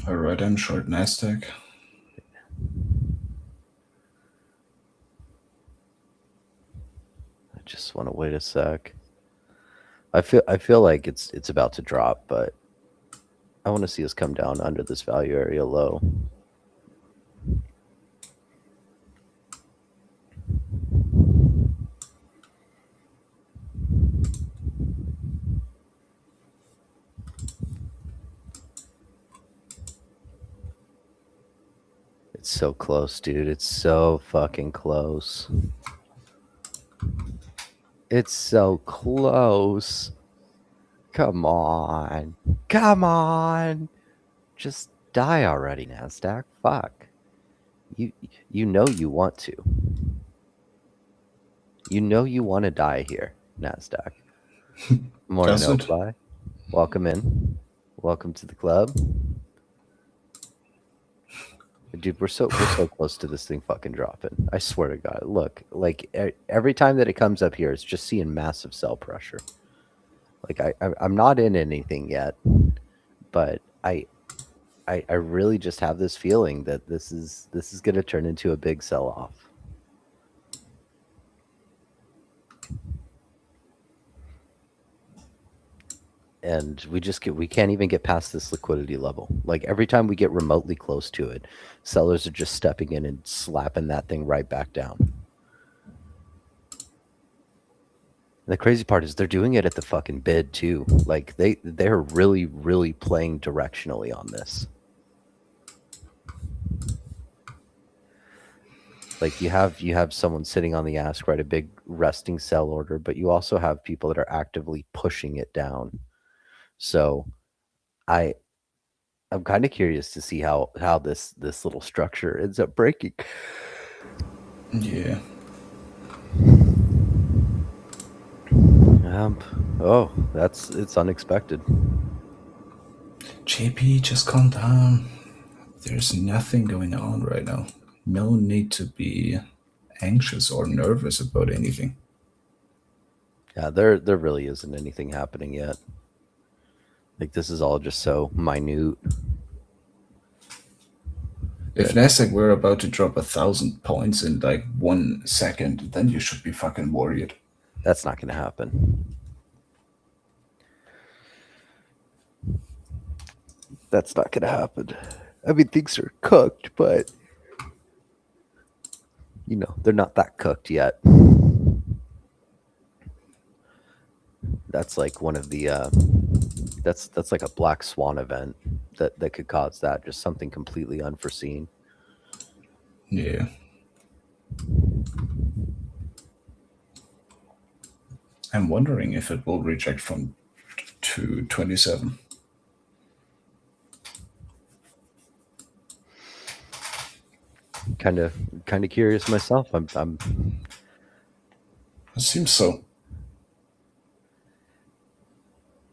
S2: All right, I'm short Nasdaq.
S1: I just want to wait a sec. I feel like it's about to drop, but I want to see us come down under this value area low. It's so close, dude. It's so fucking close. It's so close. Come on. Come on. Just die already, Nasdaq. Fuck. You know you want to. You know you want to die here, Nasdaq. More
S2: Does
S1: no
S2: it?
S1: fly. Welcome in. Welcome to the club. Dude, we're so close to this thing fucking dropping. I swear to God. Look, like every time that it comes up here, it's just seeing massive sell pressure. Like I'm not in anything yet, but I really just have this feeling that this is going to turn into a big sell off. And we can't even get past this liquidity level. Like every time we get remotely close to it, sellers are just stepping in and slapping that thing right back down. The crazy part is they're doing it at the fucking bid too. Like they're really really playing directionally on this. Like you have someone sitting on the ask, right, a big resting sell order, but you also have people that are actively pushing it down. So I I'm kind of curious to see how this little structure ends up breaking.
S2: Yeah.
S1: Oh, it's unexpected.
S2: JP, just calm down. There's nothing going on right now. No need to be anxious or nervous about anything.
S1: Yeah, there really isn't anything happening yet. Like this is all just so minute.
S2: If Nasdaq were about to drop 1,000 points in like 1 second, then you should be fucking worried.
S1: That's not going to happen. That's not going to happen. I mean, things are cooked, but they're not that cooked yet. That's like one of the that's like a black swan event that could cause that, just something completely unforeseen.
S2: Yeah. I'm wondering if it will reject from 227.
S1: Kind of curious myself. I'm
S2: It seems so.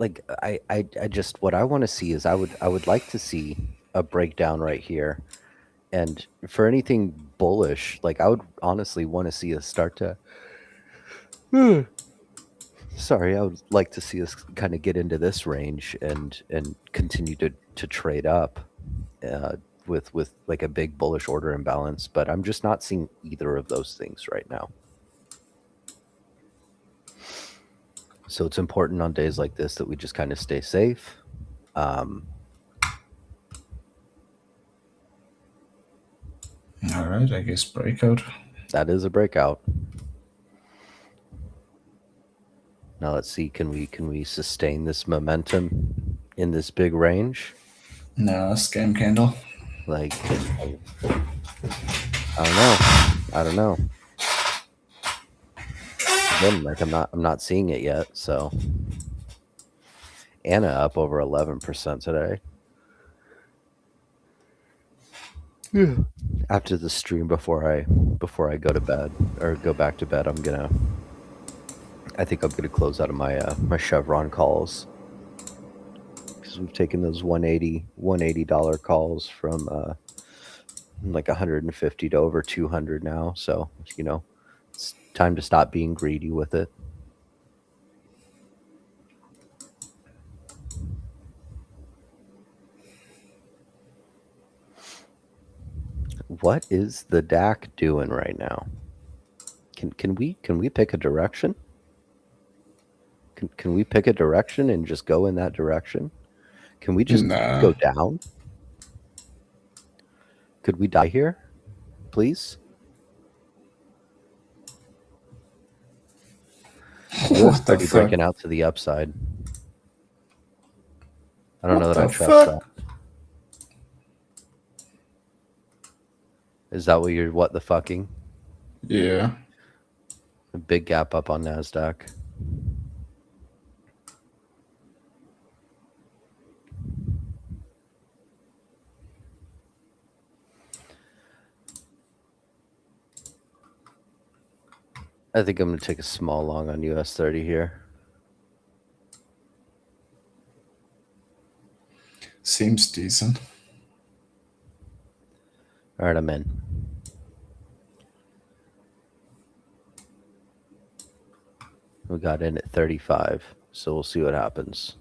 S1: like I just, what I want to see is I would like to see a breakdown right here, and for anything bullish, like I would honestly want to see us start to sorry, I would like to see us kind of get into this range and continue to trade up with like a big bullish order imbalance, but I'm just not seeing either of those things right now. So it's important on days like this that we just kind of stay safe.
S2: All right, I guess breakout.
S1: That is a breakout. Now let's see, can we sustain this momentum in this big range?
S2: No, scam candle.
S1: Like, I don't know. Again, like I'm not seeing it yet. So Anna up over 11% today. Yeah. After the stream, before I go to bed or go back to bed, I think I'm gonna close out of my my Chevron calls, because we've taken those $180 calls from like 150 to over 200 now. So it's time to stop being greedy with it. What is the DAC doing right now? Can we pick a direction? Can we pick a direction and just go in that direction? Can we just go down? Could we die here, please? US30 breaking out to the upside. I don't know that I trust that. Is that what you're, what the fucking?
S2: Yeah.
S1: A big gap up on NASDAQ. I think I'm going to take a small long on US30 here.
S2: Seems decent.
S1: All right, I'm in. We got in at 35, so we'll see what happens.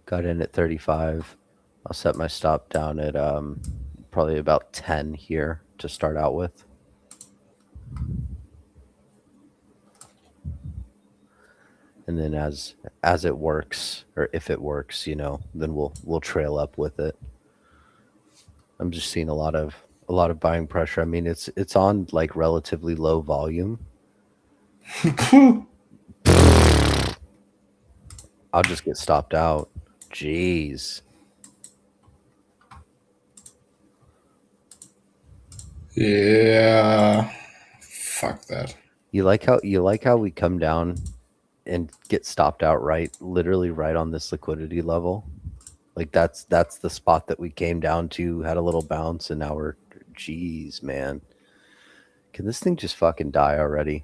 S1: Got in at 35. I'll set my stop down at probably about 10 here to start out with. And then as it works, or if it works, then we'll trail up with it. I'm just seeing a lot of A lot of buying pressure. I mean, it's on like relatively low volume. I'll just get stopped out. Jeez.
S2: Yeah. Fuck that.
S1: You like how we come down and get stopped out literally right on this liquidity level? Like that's the spot that we came down to, had a little bounce, and now we're jeez, man. Can this thing just fucking die already?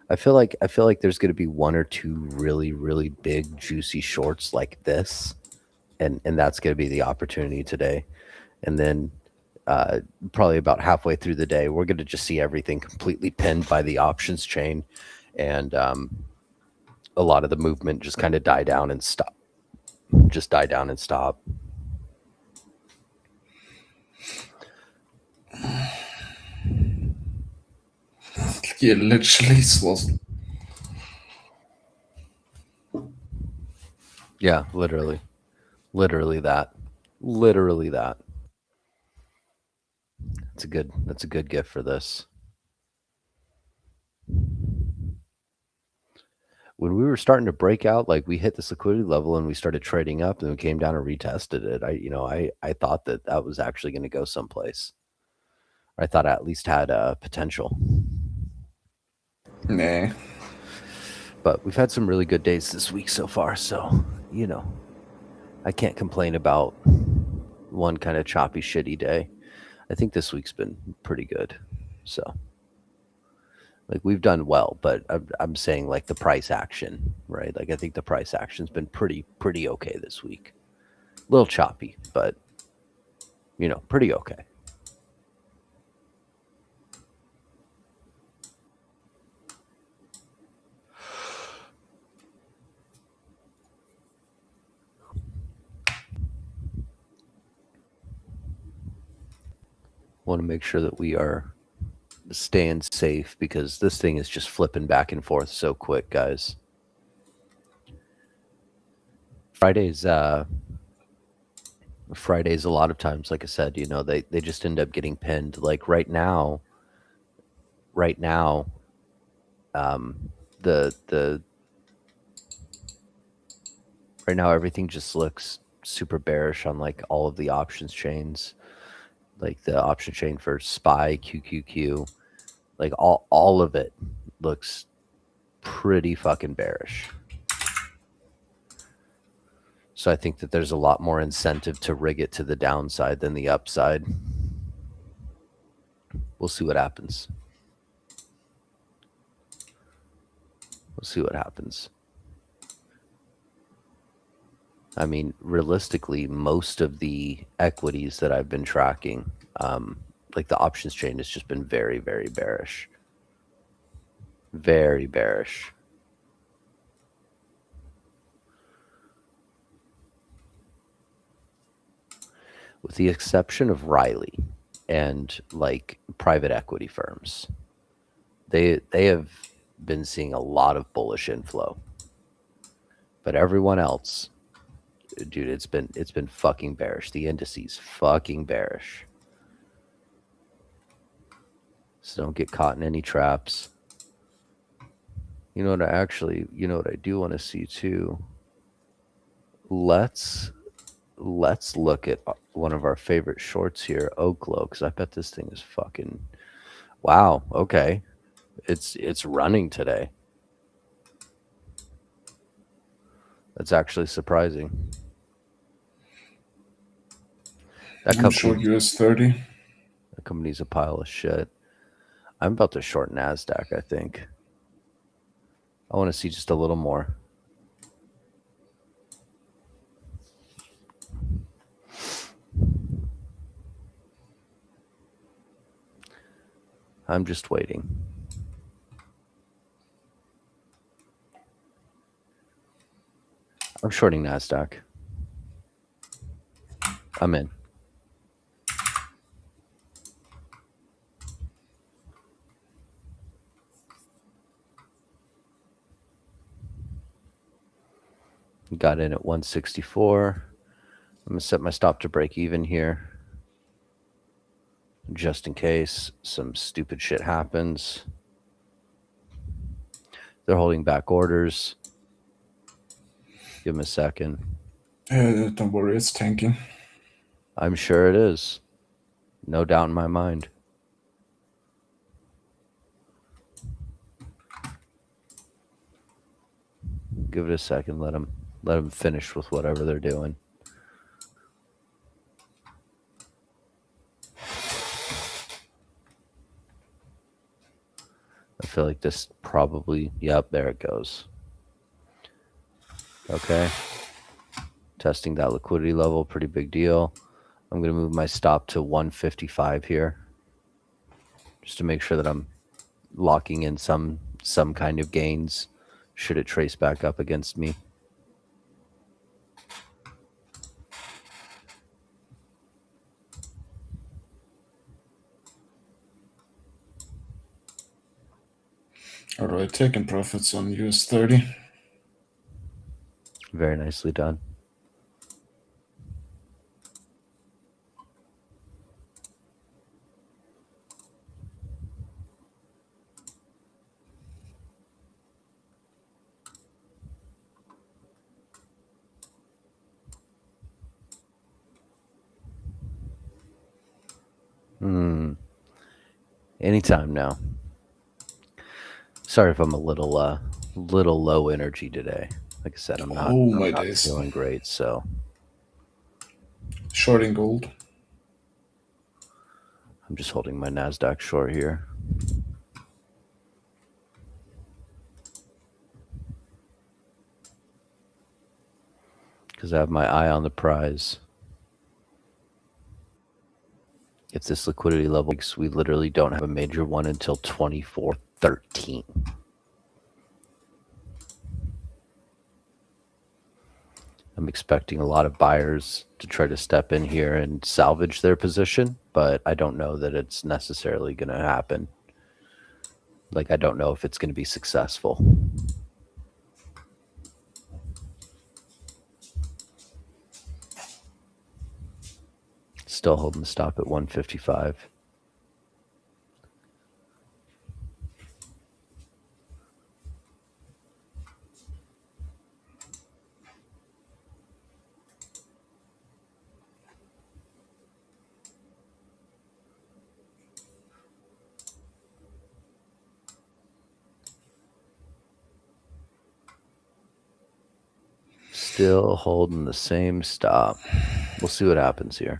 S1: I feel like there's going to be one or two really really big juicy shorts like this, and that's going to be the opportunity today. And then probably about halfway through the day, we're going to just see everything completely pinned by the options chain, and a lot of the movement just kind of die down and stop. Just die down and stop.
S2: Yeah, literally was.
S1: Yeah, literally. Literally that. Literally that. That's a good gift for this. When we were starting to break out, like we hit this liquidity level and we started trading up and we came down and retested it. I thought that that was actually going to go someplace. I thought I at least had potential.
S2: Nah.
S1: But we've had some really good days this week so far, so I can't complain about one kind of choppy, shitty day. I think this week's been pretty good. So, like, we've done well, but I'm saying like the price action, right? Like, I think the price action's been pretty okay this week. A little choppy, but pretty okay. Want to make sure that we are staying safe because this thing is just flipping back and forth so quick, guys. Fridays a lot of times, like I said, they just end up getting pinned. Like right now, the right now everything just looks super bearish on like all of the options chains, like the option chain for SPY, QQQ, like all of it looks pretty fucking bearish. So I think that there's a lot more incentive to rig it to the downside than the upside. We'll see what happens. We'll see what happens. I mean, realistically, most of the equities that I've been tracking, like the options chain, has just been very, very bearish. Very bearish. With the exception of Riley and like private equity firms, they have been seeing a lot of bullish inflow. But everyone else, dude, it's been fucking bearish. The indices fucking bearish. So don't get caught in any traps. You know what I do want to see too. Let's look at one of our favorite shorts here, Oklo, because I bet this thing is fucking wow. Okay, it's running today. That's actually surprising.
S2: I'm short US 30.
S1: That company's a pile of shit. I'm about to short NASDAQ, I think. I want to see just a little more. I'm just waiting. I'm shorting NASDAQ. I'm in. Got in at 164. I'm going to set my stop to break even here. just in case some stupid shit happens. They're holding back orders. Give them a second.
S2: Don't worry, it's tanking.
S1: I'm sure it is. No doubt in my mind. Give it a second. Let them finish with whatever they're doing. I feel like this probably, yep, there it goes. Okay. Testing that liquidity level, pretty big deal. I'm going to move my stop to 155 here, just to make sure that I'm locking in some kind of gains should it trace back up against me.
S2: All right, taking profits on US 30.
S1: Very nicely done. Anytime now. Sorry if I'm a little low energy today. Like I said, I'm not feeling great, so
S2: shorting gold.
S1: I'm just holding my NASDAQ short here. Because I have my eye on the prize. If this liquidity level, we literally don't have a major one until 2413. I'm expecting a lot of buyers to try to step in here and salvage their position, but I don't know that it's necessarily going to happen. Like, I don't know if it's going to be successful. Still holding the stop at 155. Still holding the same stop. We'll see what happens here.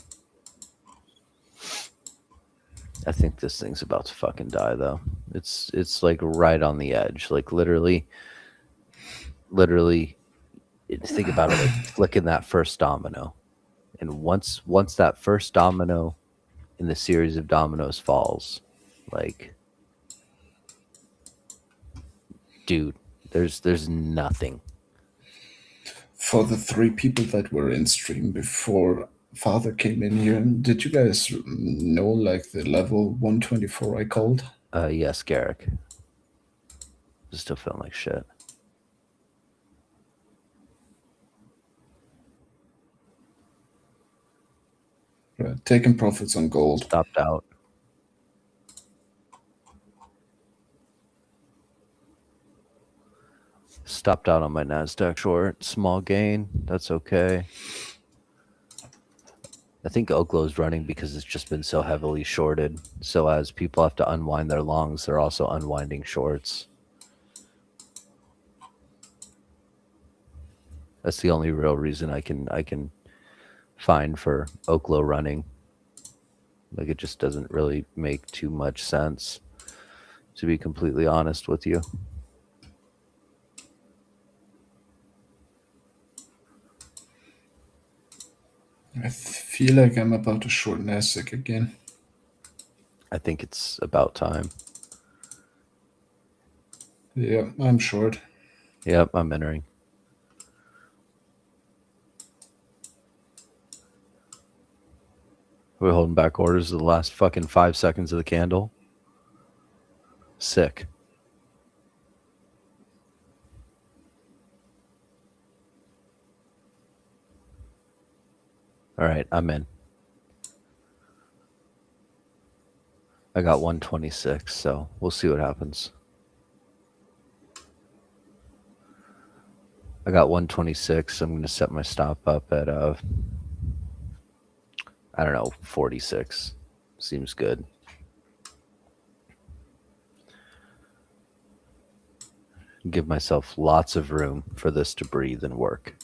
S1: I think this thing's about to fucking die, though. It's like right on the edge. Like literally, think about it, like flicking that first domino. And once that first domino in the series of dominoes falls, like, dude, there's nothing.
S2: For the 3 people that were in stream before Father came in here, did you guys know like the level 124 I called?
S1: Yes, Garrick. Still feeling like shit.
S2: Right, taking profits on gold.
S1: Stopped out. Stopped out on my NASDAQ short. Small gain. That's okay. I think Oklow's running because it's just been so heavily shorted. So as people have to unwind their longs, they're also unwinding shorts. That's the only real reason I can find for Oklo running. Like, it just doesn't really make too much sense, to be completely honest with you.
S2: I feel like I'm about to short Nasdaq again.
S1: I think it's about time.
S2: Yeah, I'm short.
S1: Yep, I'm entering. We're holding back orders of the last fucking 5 seconds of the candle. Sick. All right, I'm in. I got 126, so we'll see what happens. I got 126. I'm going to set my stop up at I don't know, 46. Seems good. Give myself lots of room for this to breathe and work.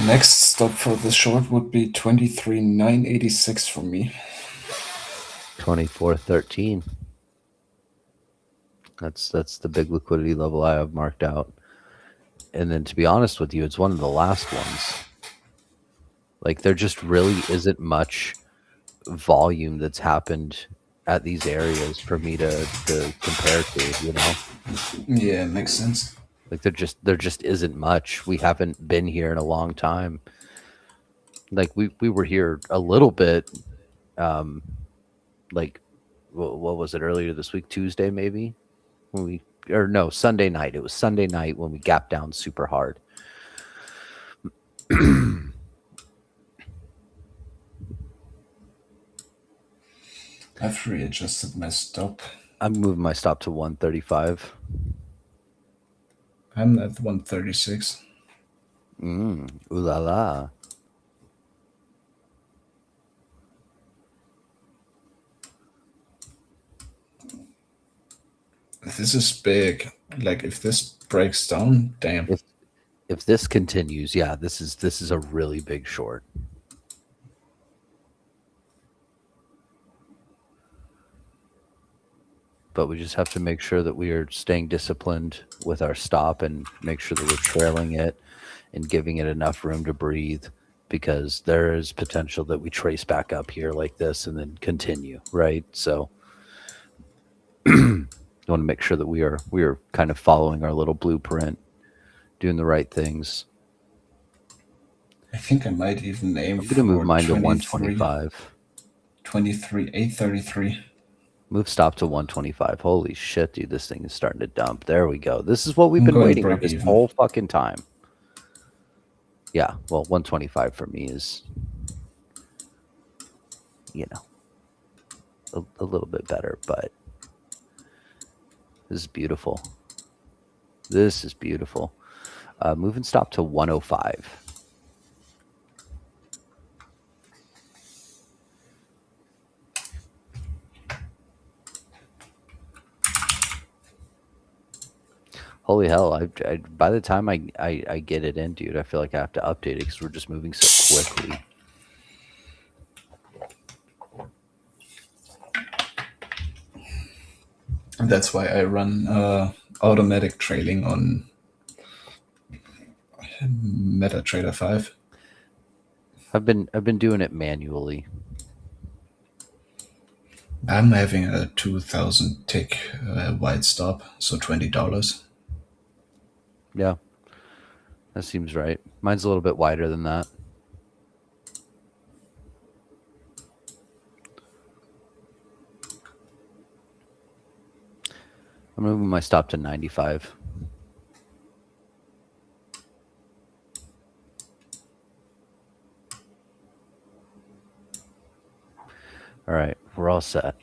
S2: Next stop for the short would be 23,986 for me.
S1: 24.13. That's the big liquidity level I have marked out. And then, to be honest with you, it's one of the last ones. Like, there just really isn't much volume that's happened at these areas for me to compare to, you know?
S2: Yeah, makes sense.
S1: Like, there just isn't much. We haven't been here in a long time. Like, we were here a little bit, like, what was it, earlier this week? Tuesday, maybe? Sunday night. It was Sunday night when we gapped down super hard.
S2: I've readjusted my stop.
S1: I'm moving my stop to 135.
S2: I'm at 136.
S1: Ooh la la.
S2: This is big. Like, if this breaks down, damn.
S1: If this continues, yeah, this is a really big short. But we just have to make sure that we are staying disciplined with our stop and make sure that we're trailing it and giving it enough room to breathe, because there is potential that we trace back up here like this and then continue, right? So you want to make sure that we are kind of following our little blueprint, doing the right things.
S2: I think I might even aim
S1: I'm going to move mine to
S2: 23,
S1: 125.
S2: 833.
S1: Move stop to 125. Holy shit, dude, this thing is starting to dump. There we go. This is what we've
S2: I'm
S1: been
S2: going
S1: waiting on
S2: break
S1: this
S2: even.
S1: whole fucking time. Yeah, well, 125 for me is, you know, a little bit better, but this is beautiful. This is beautiful. Move and stop to 105. Holy hell, I by the time I get it in, dude, I feel like I have to update it because we're just moving so quickly.
S2: And that's why I run automatic trailing on MetaTrader 5.
S1: I've been doing it manually.
S2: I'm having a 2,000 tick wide stop, so $20.
S1: Yeah, that seems right. Mine's a little bit wider than that. I'm moving my stop to 95. All right, we're all set.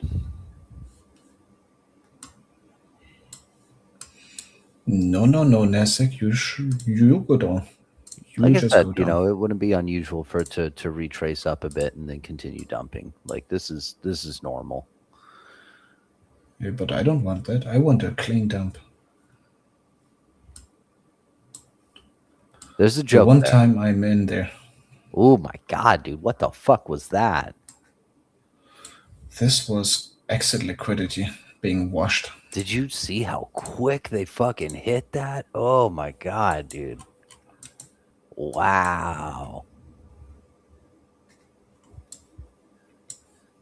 S2: No, Nasik, you go down. You
S1: Like I
S2: just
S1: said,
S2: go
S1: you
S2: down.
S1: know, it wouldn't be unusual for it to retrace up a bit and then continue dumping. Like, this is normal.
S2: Yeah, but I don't want that. I want a clean dump.
S1: There's a
S2: The
S1: joke
S2: one
S1: there.
S2: time I'm in there.
S1: Oh my god, dude, what the fuck was that?
S2: This was exit liquidity being washed.
S1: Did you see how quick they fucking hit that? Oh my god, dude. Wow.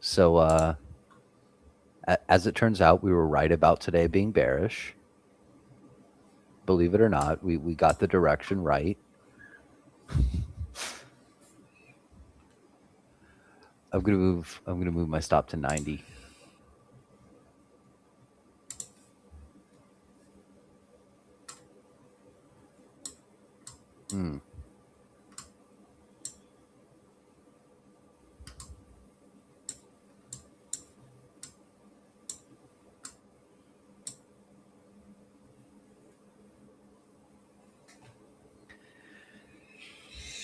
S1: So as it turns out, we were right about today being bearish. Believe it or not, we got the direction right. I'm gonna move my stop to 90.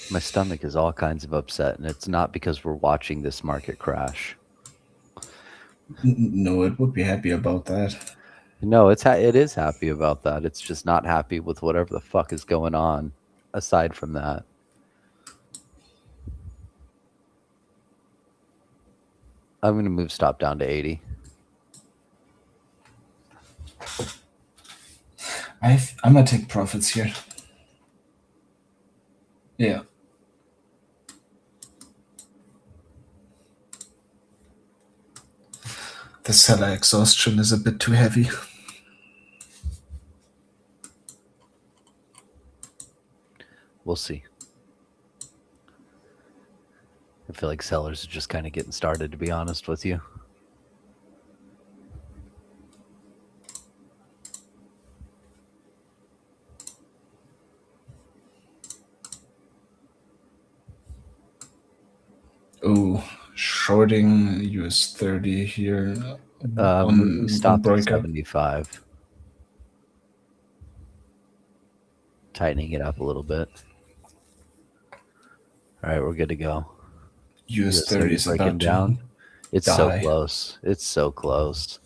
S1: My stomach is all kinds of upset, and it's not because we're watching this market crash.
S2: No, it would be happy about that.
S1: No, it is happy about that. It's just not happy with whatever the fuck is going on aside from that. I'm going to move stop down to 80.
S2: I'm gonna take profits here. Yeah. The seller exhaustion is a bit too heavy.
S1: We'll see. I feel like sellers are just kind of getting started, to be honest with you.
S2: Oh, shorting US 30 here on
S1: Stop at
S2: breakup.
S1: 75. Tightening it up a little bit. All right, we're good to go.
S2: US 30 is
S1: breaking
S2: about
S1: down.
S2: to
S1: It's
S2: die.
S1: so close. It's so close.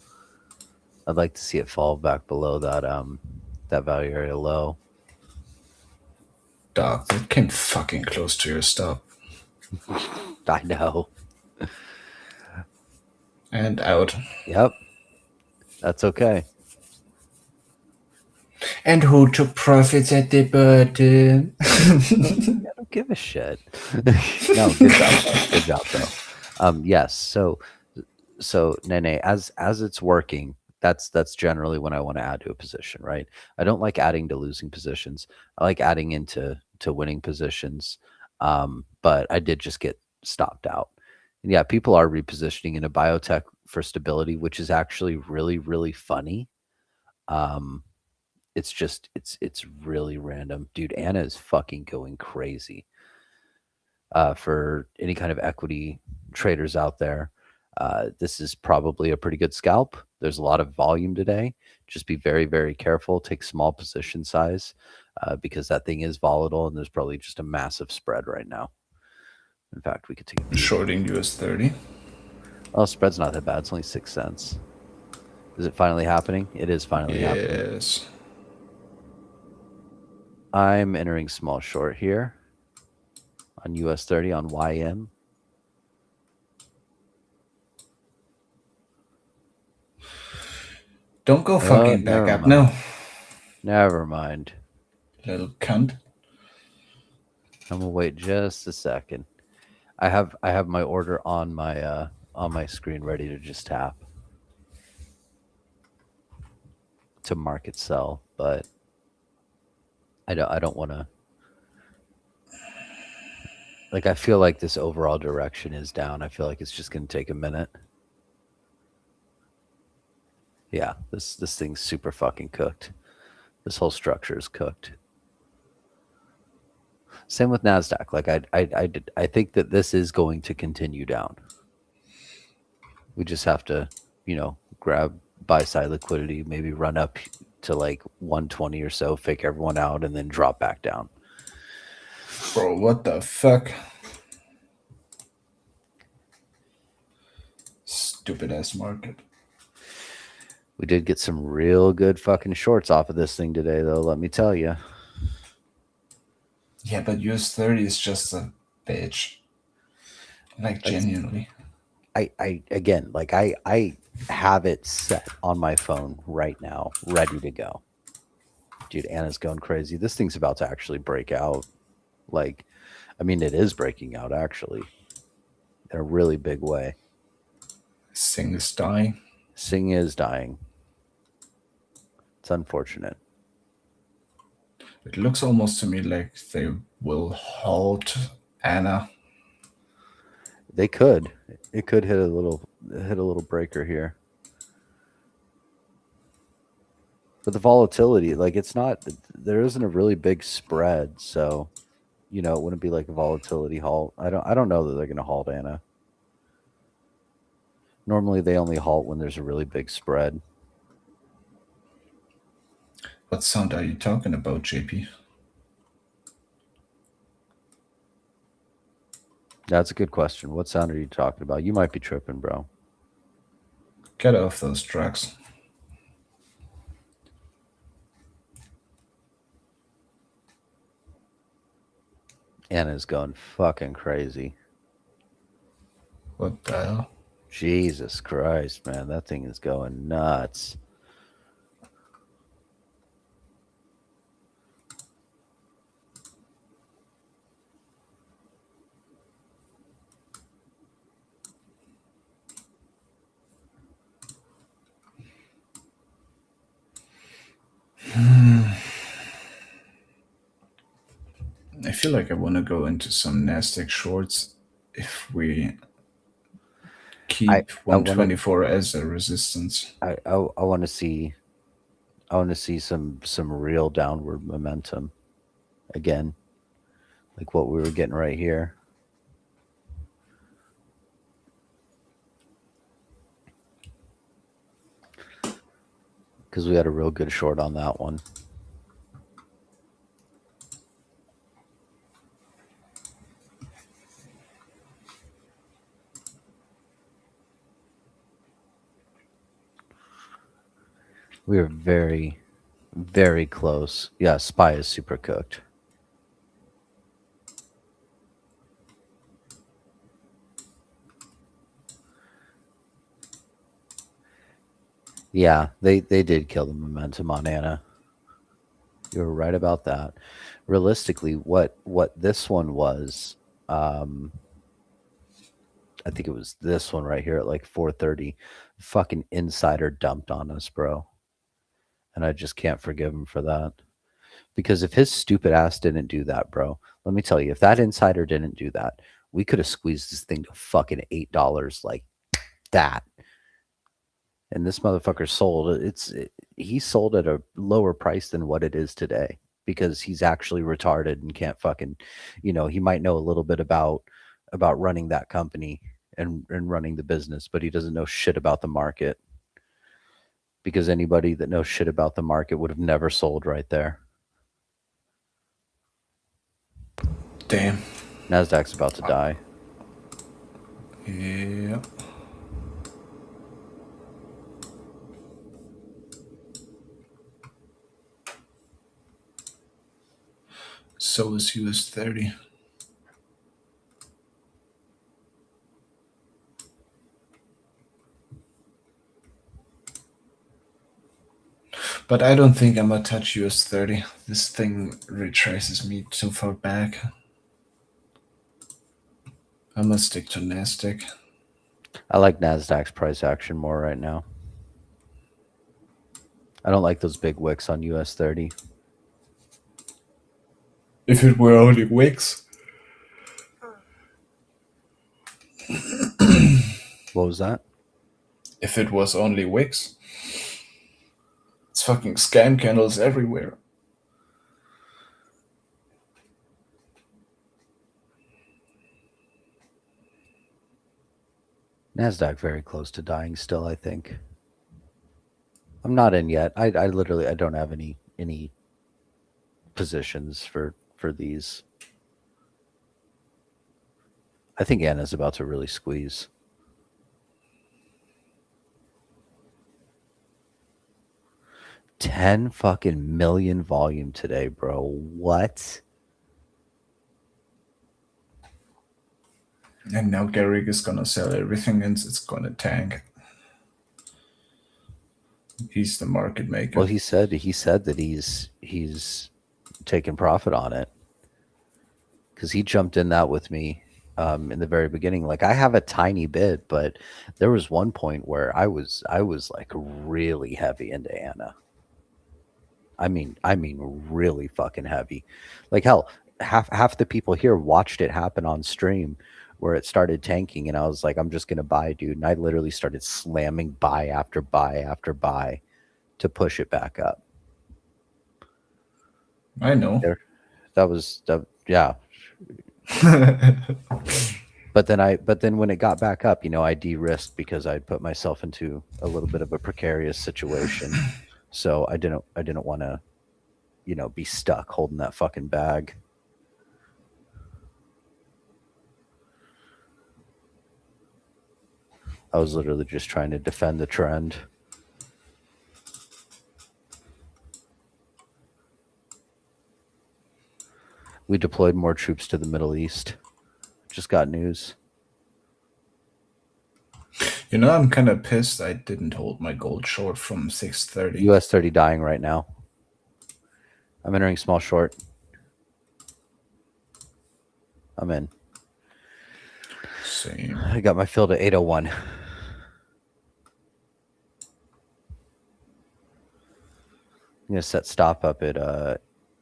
S1: I'd like to see it fall back below that value area low.
S2: Dog, that came fucking close to your stop.
S1: I know.
S2: And out.
S1: Yep. That's okay.
S2: And who took profits at the bottom?
S1: I don't give a shit. No, good job. Good job, though. Yes. So Nene, as it's working, that's generally when I want to add to a position, right? I don't like adding to losing positions. I like adding into winning positions. But I did just get stopped out. And yeah, people are repositioning into biotech for stability, which is actually really, really funny. It's just it's really random. Dude, Anna is fucking going crazy. For any kind of equity traders out there, this is probably a pretty good scalp. There's a lot of volume today. Just be very, very careful. Take small position size because that thing is volatile and there's probably just a massive spread right now. In fact, we could take a
S2: shorting US 30.
S1: Oh, spread's not that bad. It's only 6 cents. Is it finally happening? It is finally happening.
S2: Yes.
S1: I'm entering small short here on US 30 on YM.
S2: Don't go fucking back up now.
S1: Never mind.
S2: Little cunt.
S1: I'm gonna wait just a second. I have my order on my screen ready to just tap to market sell, but I don't want to. Like, I feel like this overall direction is down. I feel like it's just gonna take a minute. Yeah, this thing's super fucking cooked. This whole structure is cooked. Same with NASDAQ. Like I think that this is going to continue down. We just have to, grab buy side liquidity, maybe run up to like 120 or so, fake everyone out, and then drop back down.
S2: Bro, what the fuck? Stupid ass market.
S1: We did get some real good fucking shorts off of this thing today, though, let me tell you.
S2: Yeah, but US 30 is just a bitch. Like, genuinely.
S1: I have it set on my phone right now, ready to go. Dude, Anna's going crazy. This thing's about to actually break out. Like, I mean, it is breaking out, actually, in a really big way.
S2: Sing is dying.
S1: Sing is dying. It's unfortunate.
S2: It looks almost to me like they will halt Anna.
S1: They could. It could hit a little breaker here. But the volatility, like, it's not, there isn't a really big spread, so it wouldn't be like a volatility halt. I don't know that they're going to halt Anna. Normally they only halt when there's a really big spread.
S2: What sound are you talking about, JP?
S1: That's a good question. What sound are you talking about? You might be tripping, bro.
S2: Get off those drugs.
S1: Anna's going fucking crazy.
S2: What the hell?
S1: Jesus Christ, man. That thing is going nuts.
S2: I feel like I want to go into some Nasdaq shorts if we keep
S1: I wanna
S2: 124 as a resistance.
S1: I want to see some real downward momentum again, like what we were getting right here. Because we had a real good short on that one. We were very, very close. Yeah, SPY is super cooked. Yeah, they did kill the momentum on Anna. You were right about that. Realistically, what this one was, I think it was this one right here at like 4:30. Fucking insider dumped on us, bro. And I just can't forgive him for that. Because if his stupid ass didn't do that, bro, let me tell you, if that insider didn't do that, we could have squeezed this thing to fucking $8 like that. And this motherfucker sold. He sold at a lower price than what it is today because he's actually retarded and can't fucking, he might know a little bit about running that company and running the business, but he doesn't know shit about the market. Because anybody that knows shit about the market would have never sold right there.
S2: Damn.
S1: Nasdaq's about to die.
S2: Yeah. So is US 30. But I don't think I'm gonna touch US 30. This thing retraces me too far back. I'm gonna stick to Nasdaq.
S1: I like Nasdaq's price action more right now. I don't like those big wicks on US 30.
S2: If it were only wicks.
S1: What was that?
S2: If it was only wicks. It's fucking scam candles everywhere.
S1: Nasdaq very close to dying still, I think. I'm not in yet. I literally I don't have any positions for these. I think Anna's about to really squeeze. $10 fucking million volume today, bro. What?
S2: And now Garrick is gonna sell everything and it's gonna tank. He's the market maker.
S1: Well, he said that he's taking profit on it because he jumped in that with me in the very beginning. Like I have a tiny bit, but there was one point where I was like really heavy into Anna. I mean really fucking heavy. Like hell, half the people here watched it happen on stream where it started tanking and I was like, I'm just gonna buy, dude. And I literally started slamming buy after buy after buy to push it back up.
S2: I know.
S1: Yeah. But then when it got back up, I de-risked because I'd put myself into a little bit of a precarious situation. So I didn't want to, be stuck holding that fucking bag. I was literally just trying to defend the trend. We deployed more troops to the Middle East. Just got news.
S2: You know, I'm kind of pissed I didn't hold my gold short from 630.
S1: US 30 dying right now. I'm entering small short. I'm in.
S2: Same.
S1: I got my fill to 801. I'm going to set stop up at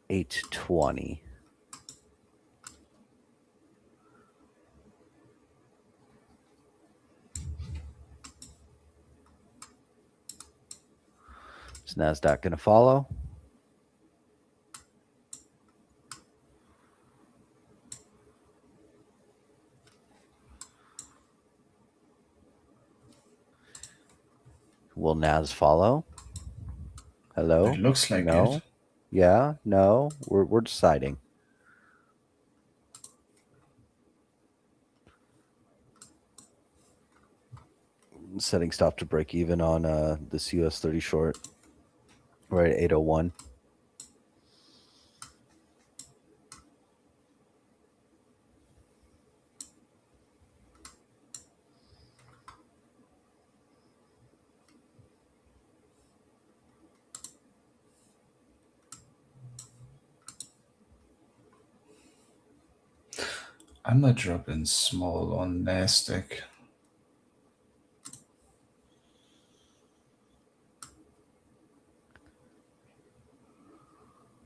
S1: 820. Is NASDAQ going to follow? Will NAS follow? Hello?
S2: It looks like
S1: no.
S2: it.
S1: Yeah, no. We're deciding. Setting stop to break even on this US 30 short. Right at 801.
S2: I'm not dropping small on NASDAQ.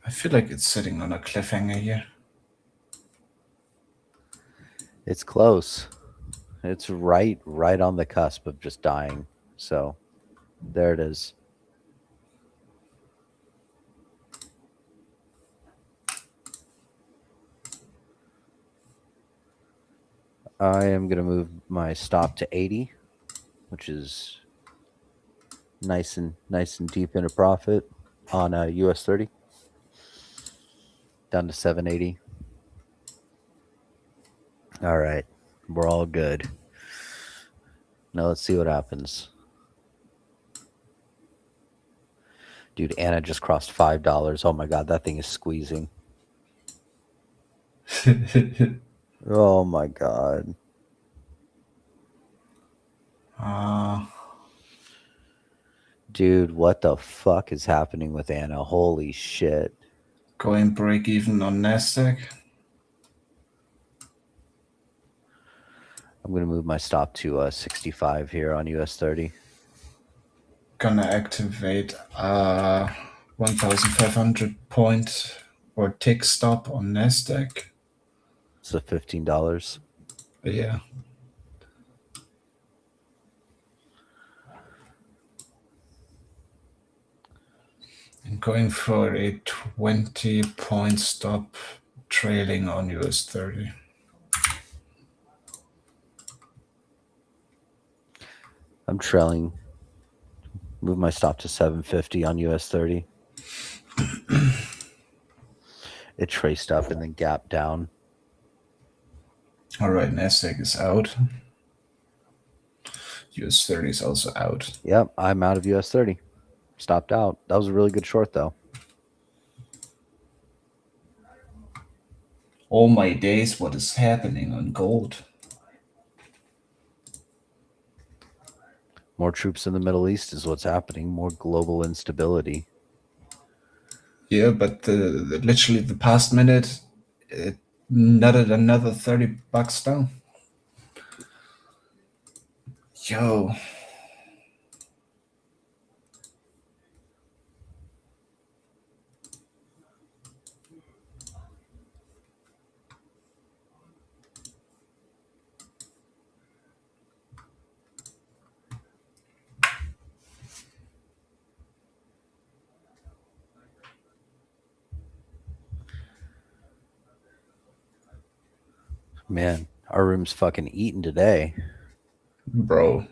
S2: I feel like it's sitting on a cliffhanger here.
S1: It's close. It's right on the cusp of just dying. So there it is. I am going to move my stop to 80, which is nice and deep into profit on US 30. Down to 780. All right. We're all good. Now let's see what happens. Dude, Anna just crossed $5. Oh my God, that thing is squeezing. Oh my God. Dude, what the fuck is happening with Anna? Holy shit.
S2: Going break even on NASDAQ.
S1: I'm going to move my stop to 65 here on US 30.
S2: Gonna activate 1,500 point or tick stop on NASDAQ.
S1: So $15.
S2: Yeah. And going for a 20 point stop trailing on US 30.
S1: I'm trailing. Move my stop to 750 on US 30. It traced up and then gapped down.
S2: All right, NASDAQ is out. US 30 is also out.
S1: Yep, I'm out of US 30. Stopped out. That was a really good short, though.
S2: Oh my days, what is happening on gold?
S1: More troops in the Middle East is what's happening. More global instability.
S2: Yeah, but literally the past minute, it nutted another $30 down. Yo.
S1: Man, our room's fucking eating today.
S2: Bro.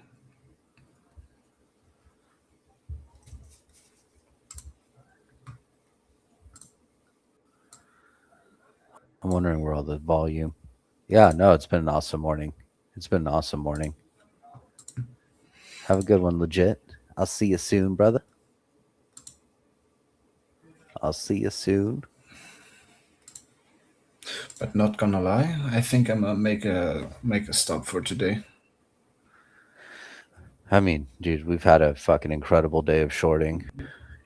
S1: I'm wondering where all the volume. Yeah, no, it's been an awesome morning. It's been an awesome morning. Have a good one, legit. I'll see you soon, brother. I'll see you soon.
S2: But not gonna lie, I think I'm gonna make a stop for today.
S1: I mean, dude, we've had a fucking incredible day of shorting.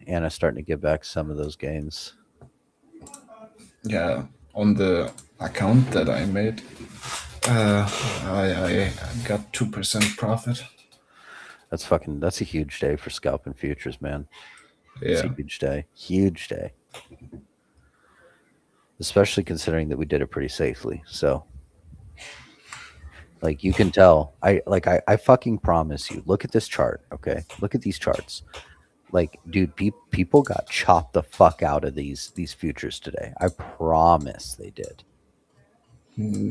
S1: Anna's starting to get back some of those gains.
S2: Yeah, on the account that I made, I got 2% profit.
S1: That's a huge day for scalping futures, man. It's
S2: Yeah,
S1: a huge day. Huge day. Especially considering that we did it pretty safely. So like you can tell. I fucking promise you. Look at this chart, okay? Look at these charts. Like, dude, people got chopped the fuck out of these futures today. I promise they did.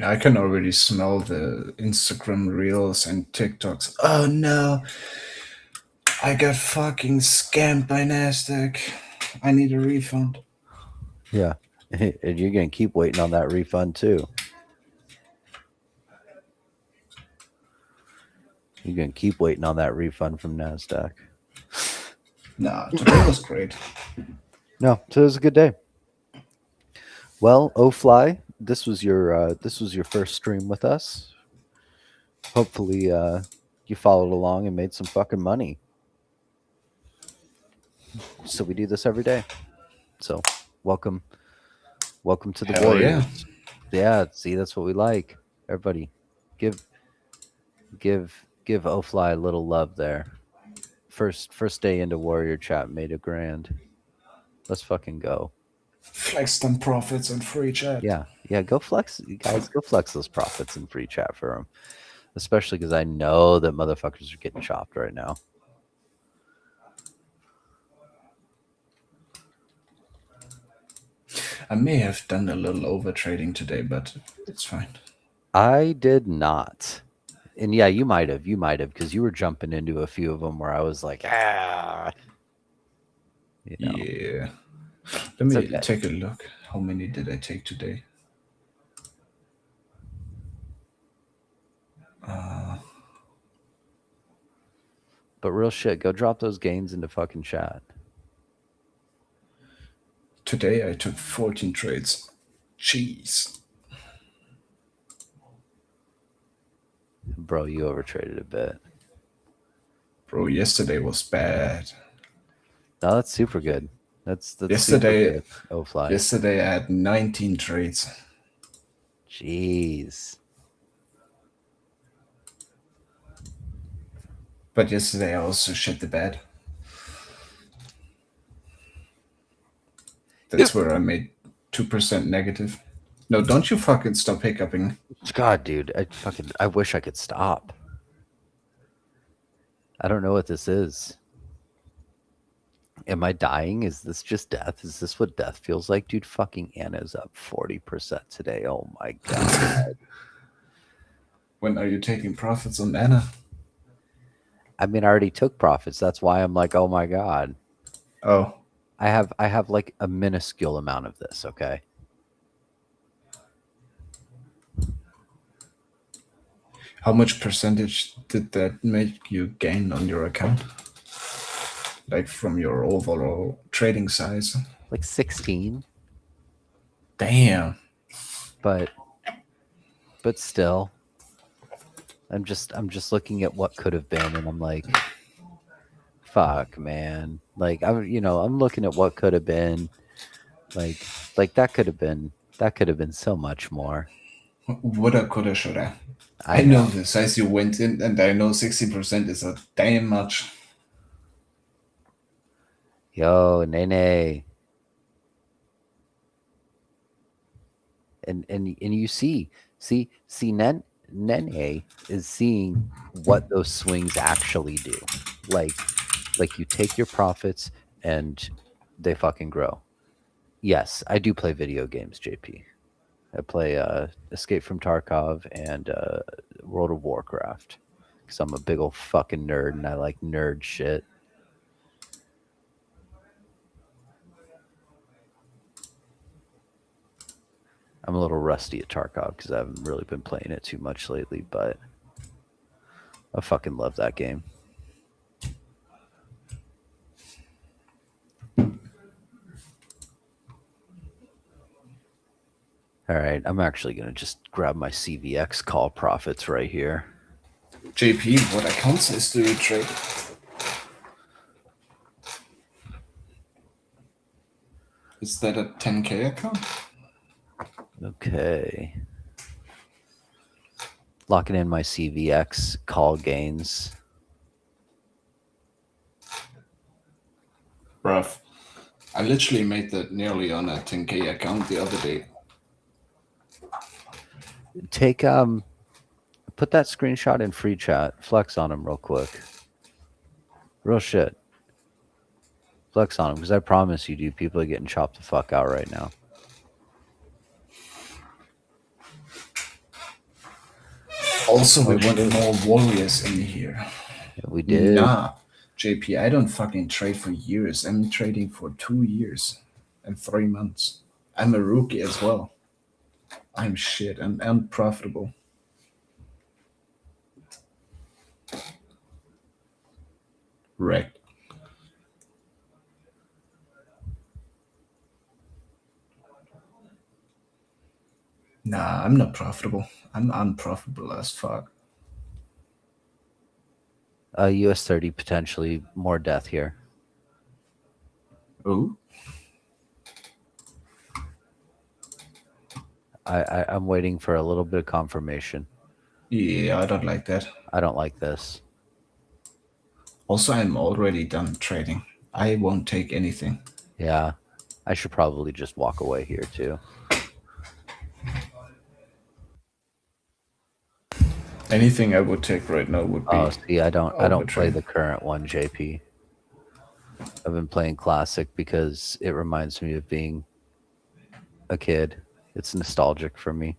S2: I can already smell the Instagram reels and TikToks. Oh no, I got fucking scammed by Nasdaq. I need a refund.
S1: Yeah. And you're gonna keep waiting on that refund too. You're gonna keep waiting on that refund from NASDAQ.
S2: Nah, today was great.
S1: No, so it was a good day. Well, Fly, this was your first stream with us. Hopefully, you followed along and made some fucking money. So we do this every day. So welcome to the
S2: Hell
S1: Warriors.
S2: yeah.
S1: Yeah, see, that's what we like. Everybody, give Fly a little love there. First day into Warrior Chat made a grand. Let's fucking go.
S2: Flex them profits and free chat.
S1: Yeah, go flex, you guys. Go flex those profits in free chat for them. Especially because I know that motherfuckers are getting chopped right now.
S2: I may have done a little over trading today, but it's fine.
S1: I did not. And yeah, you might have, because you were jumping into a few of them where I was like, you know.
S2: Yeah. Let me take a look. How many did I take today?
S1: But real shit, go drop those gains into fucking chat.
S2: Today I took 14 trades. Jeez.
S1: Bro, you overtraded a bit.
S2: Bro, yesterday was bad.
S1: No, that's super good. That's
S2: yesterday.
S1: Super good. Fly.
S2: Yesterday I had 19 trades.
S1: Jeez.
S2: But yesterday I also shit the bed. That's where I made 2% negative. No, don't you fucking stop hiccuping.
S1: God, dude, I wish I could stop. I don't know what this is. Am I dying? Is this just death? Is this what death feels like? Dude, fucking Anna's up 40% today. Oh my god.
S2: When are you taking profits on Anna?
S1: I mean, I already took profits. That's why I'm like, oh my god.
S2: Oh.
S1: I have like a minuscule amount of this, okay?
S2: How much percentage did that make you gain on your account? Like from your overall trading size?
S1: Like 16.
S2: Damn.
S1: But still, I'm just looking at what could have been, and I'm like, fuck, man. Like I'm looking at what could have been. Like that could have been so much more.
S2: Woulda, coulda, shoulda. I know the size you went in, and I know 60% is a damn much.
S1: Yo, Nene. And you see Nene is seeing what those swings actually do. Like you take your profits and they fucking grow. Yes, I do play video games, JP. I play Escape from Tarkov and World of Warcraft because I'm a big old fucking nerd and I like nerd shit. I'm a little rusty at Tarkov because I haven't really been playing it too much lately, but I fucking love that game. All right, I'm actually gonna just grab my CVX call profits right here.
S2: JP, what accounts do you trade? Is that a 10K account?
S1: Okay. Locking in my CVX call gains.
S2: Bruv, I literally made that nearly on a 10K account the other day.
S1: Take put that screenshot in free chat. Flex on him real quick. Real shit. Flex on him, because I promise you, dude, people are getting chopped the fuck out right now.
S2: Also, we wanted more warriors in here.
S1: Yeah, we did.
S2: Nah, JP, I don't fucking trade for years. I'm trading for 2 years and 3 months. I'm a rookie as well. I'm shit and unprofitable. Wrecked. Nah, I'm not profitable. I'm unprofitable as fuck.
S1: US 30, potentially more death here.
S2: Ooh.
S1: I'm waiting for a little bit of confirmation.
S2: Yeah, I don't like that.
S1: I don't like this.
S2: Also, I'm already done trading. I won't take anything.
S1: Yeah, I should probably just walk away here too.
S2: Anything I would take right now would be.
S1: Oh, see, I don't play
S2: overtrade.
S1: the current one, JP. I've been playing classic because it reminds me of being a kid. It's nostalgic for me.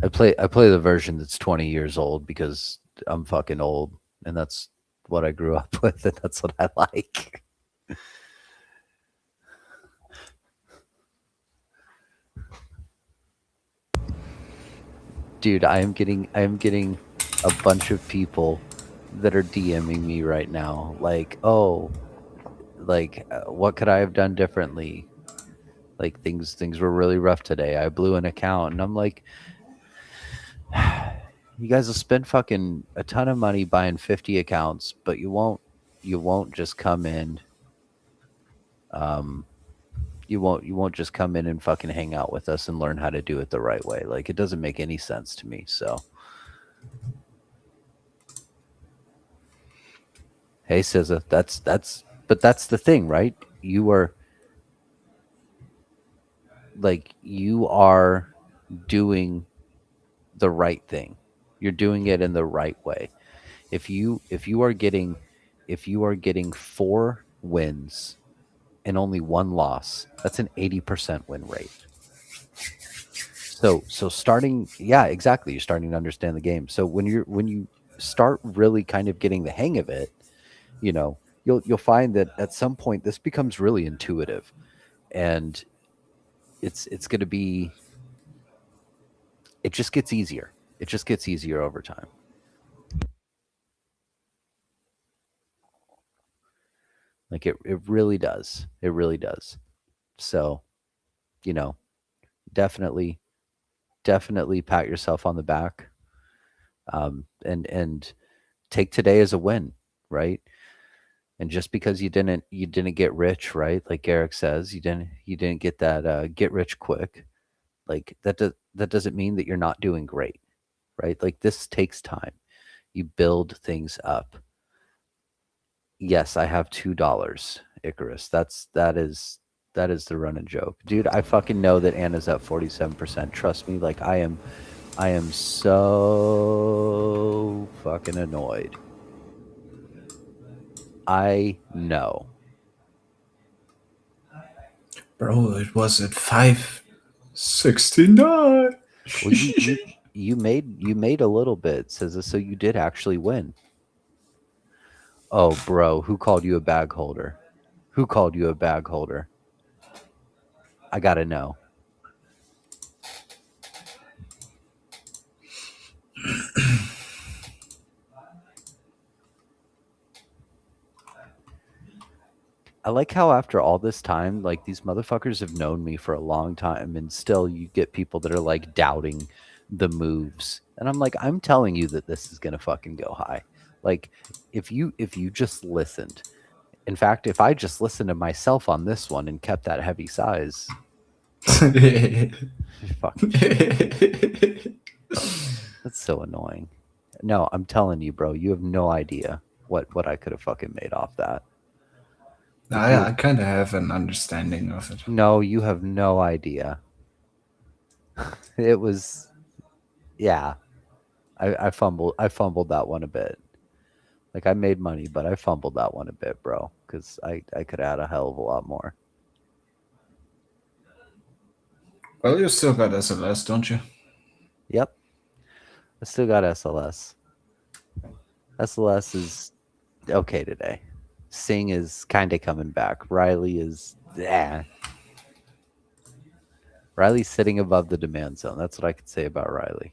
S1: I play the version that's 20 years old because I'm fucking old, and that's what I grew up with, and that's what I like. Dude, I am getting a bunch of people that are DMing me right now, like, oh, like, what could I have done differently? Like, things were really rough today. I blew an account, and I'm like, you guys will spend fucking a ton of money buying 50 accounts, but you won't just come in. You won't just come in and fucking hang out with us and learn how to do it the right way. Like, it doesn't make any sense to me. So, hey, SZA, but that's the thing, right? You are doing the right thing. You're doing it in the right way. If you are getting 4 wins and only 1 loss, that's an 80% win rate. So starting, yeah, exactly. You're starting to understand the game. So when you start really kind of getting the hang of it, you'll find that at some point this becomes really intuitive, and it's going to be. It just gets easier. It just gets easier over time. Like it really does. It really does. So, definitely pat yourself on the back, and take today as a win, right? And just because you didn't get rich, right? Like Eric says, you didn't get that get rich quick. Like that doesn't mean that you're not doing great, right? Like this takes time. You build things up. Yes, I have $2, Icarus. That is the running joke, dude. I fucking know that Anna's at 47%. Trust me, like I am so fucking annoyed. I know.
S2: Bro, it was at 569.
S1: Well, you made a little bit, says this, so you did actually win. Oh, bro, who called you a bag holder? Who called you a bag holder? I gotta know. I like how after all this time, like these motherfuckers have known me for a long time, and still you get people that are like doubting the moves. And I'm like, I'm telling you that this is gonna fucking go high. Like, if you just listened. In fact, if I just listened to myself on this one and kept that heavy size, fucking shit. That's so annoying. No, I'm telling you, bro, you have no idea what I could have fucking made off that.
S2: I kind of have an understanding of it.
S1: No, you have no idea. It was, yeah. I fumbled that one a bit. Like I made money, but I fumbled that one a bit, bro, because I could add a hell of a lot more.
S2: Well, you still got SLS, don't you?
S1: Yep. I still got SLS. SLS is okay today. Sing is kind of coming back. Riley is, yeah. Riley's sitting above the demand zone. That's what I could say about Riley.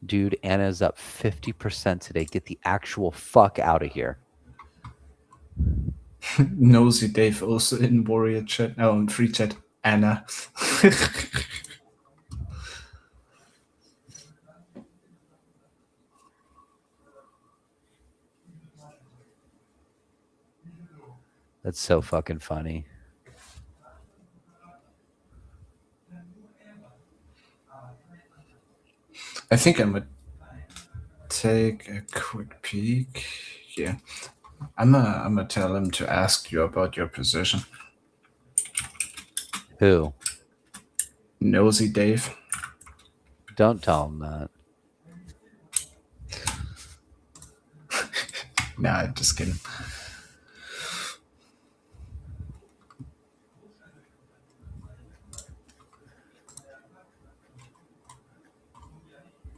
S1: Dude, Anna's up 50% today. Get the actual fuck out of here.
S2: Nosy Dave also in Warrior chat. No, in free chat. Anna.
S1: That's so fucking funny.
S2: I think I'm gonna take a quick peek. Yeah. I'm gonna tell him to ask you about your position.
S1: Who?
S2: Nosy Dave.
S1: Don't tell him that.
S2: Nah, just kidding.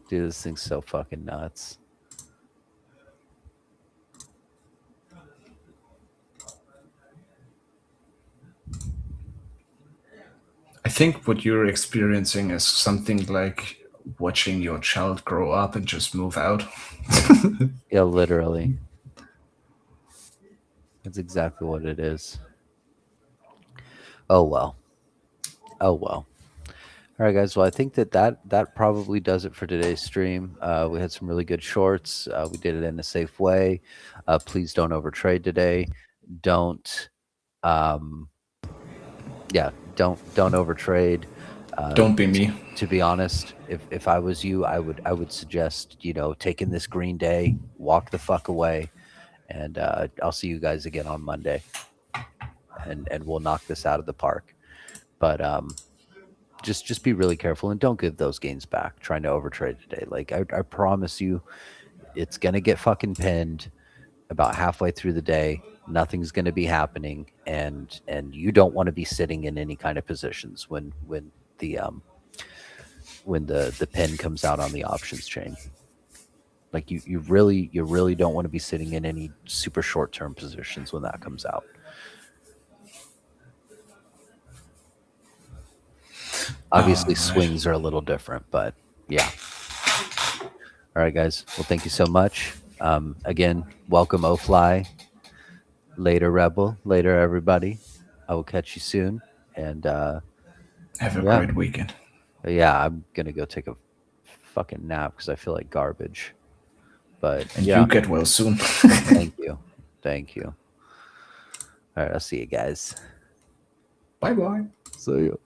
S1: Dude, this thing's so fucking nuts.
S2: I think what you're experiencing is something like watching your child grow up and just move out.
S1: Yeah, literally. That's exactly what it is. Oh well. Oh well. All right, guys. Well, I think that probably does it for today's stream. We had some really good shorts. We did it in a safe way. Please don't overtrade today. Don't, yeah, don't overtrade.
S2: Don't be me.
S1: To be honest, if I was you, I would suggest taking this green day, walk the fuck away, and I'll see you guys again on Monday, and we'll knock this out of the park. But just be really careful and don't give those gains back trying to overtrade today. Like I promise you, it's gonna get fucking pinned about halfway through the day. Nothing's gonna be happening, and you don't want to be sitting in any kind of positions when the pin comes out on the options chain. Like you really don't want to be sitting in any super short term positions when that comes out. Obviously, swings are a little different, but yeah. All right, guys. Well, thank you so much. Again, welcome, O-Fly. Later, Rebel. Later, everybody. I will catch you soon. And
S2: have a great weekend.
S1: Yeah, I'm gonna go take a fucking nap because I feel like garbage. But
S2: and you get well soon.
S1: Thank you. All right, I'll see you guys.
S2: Bye.
S1: See you.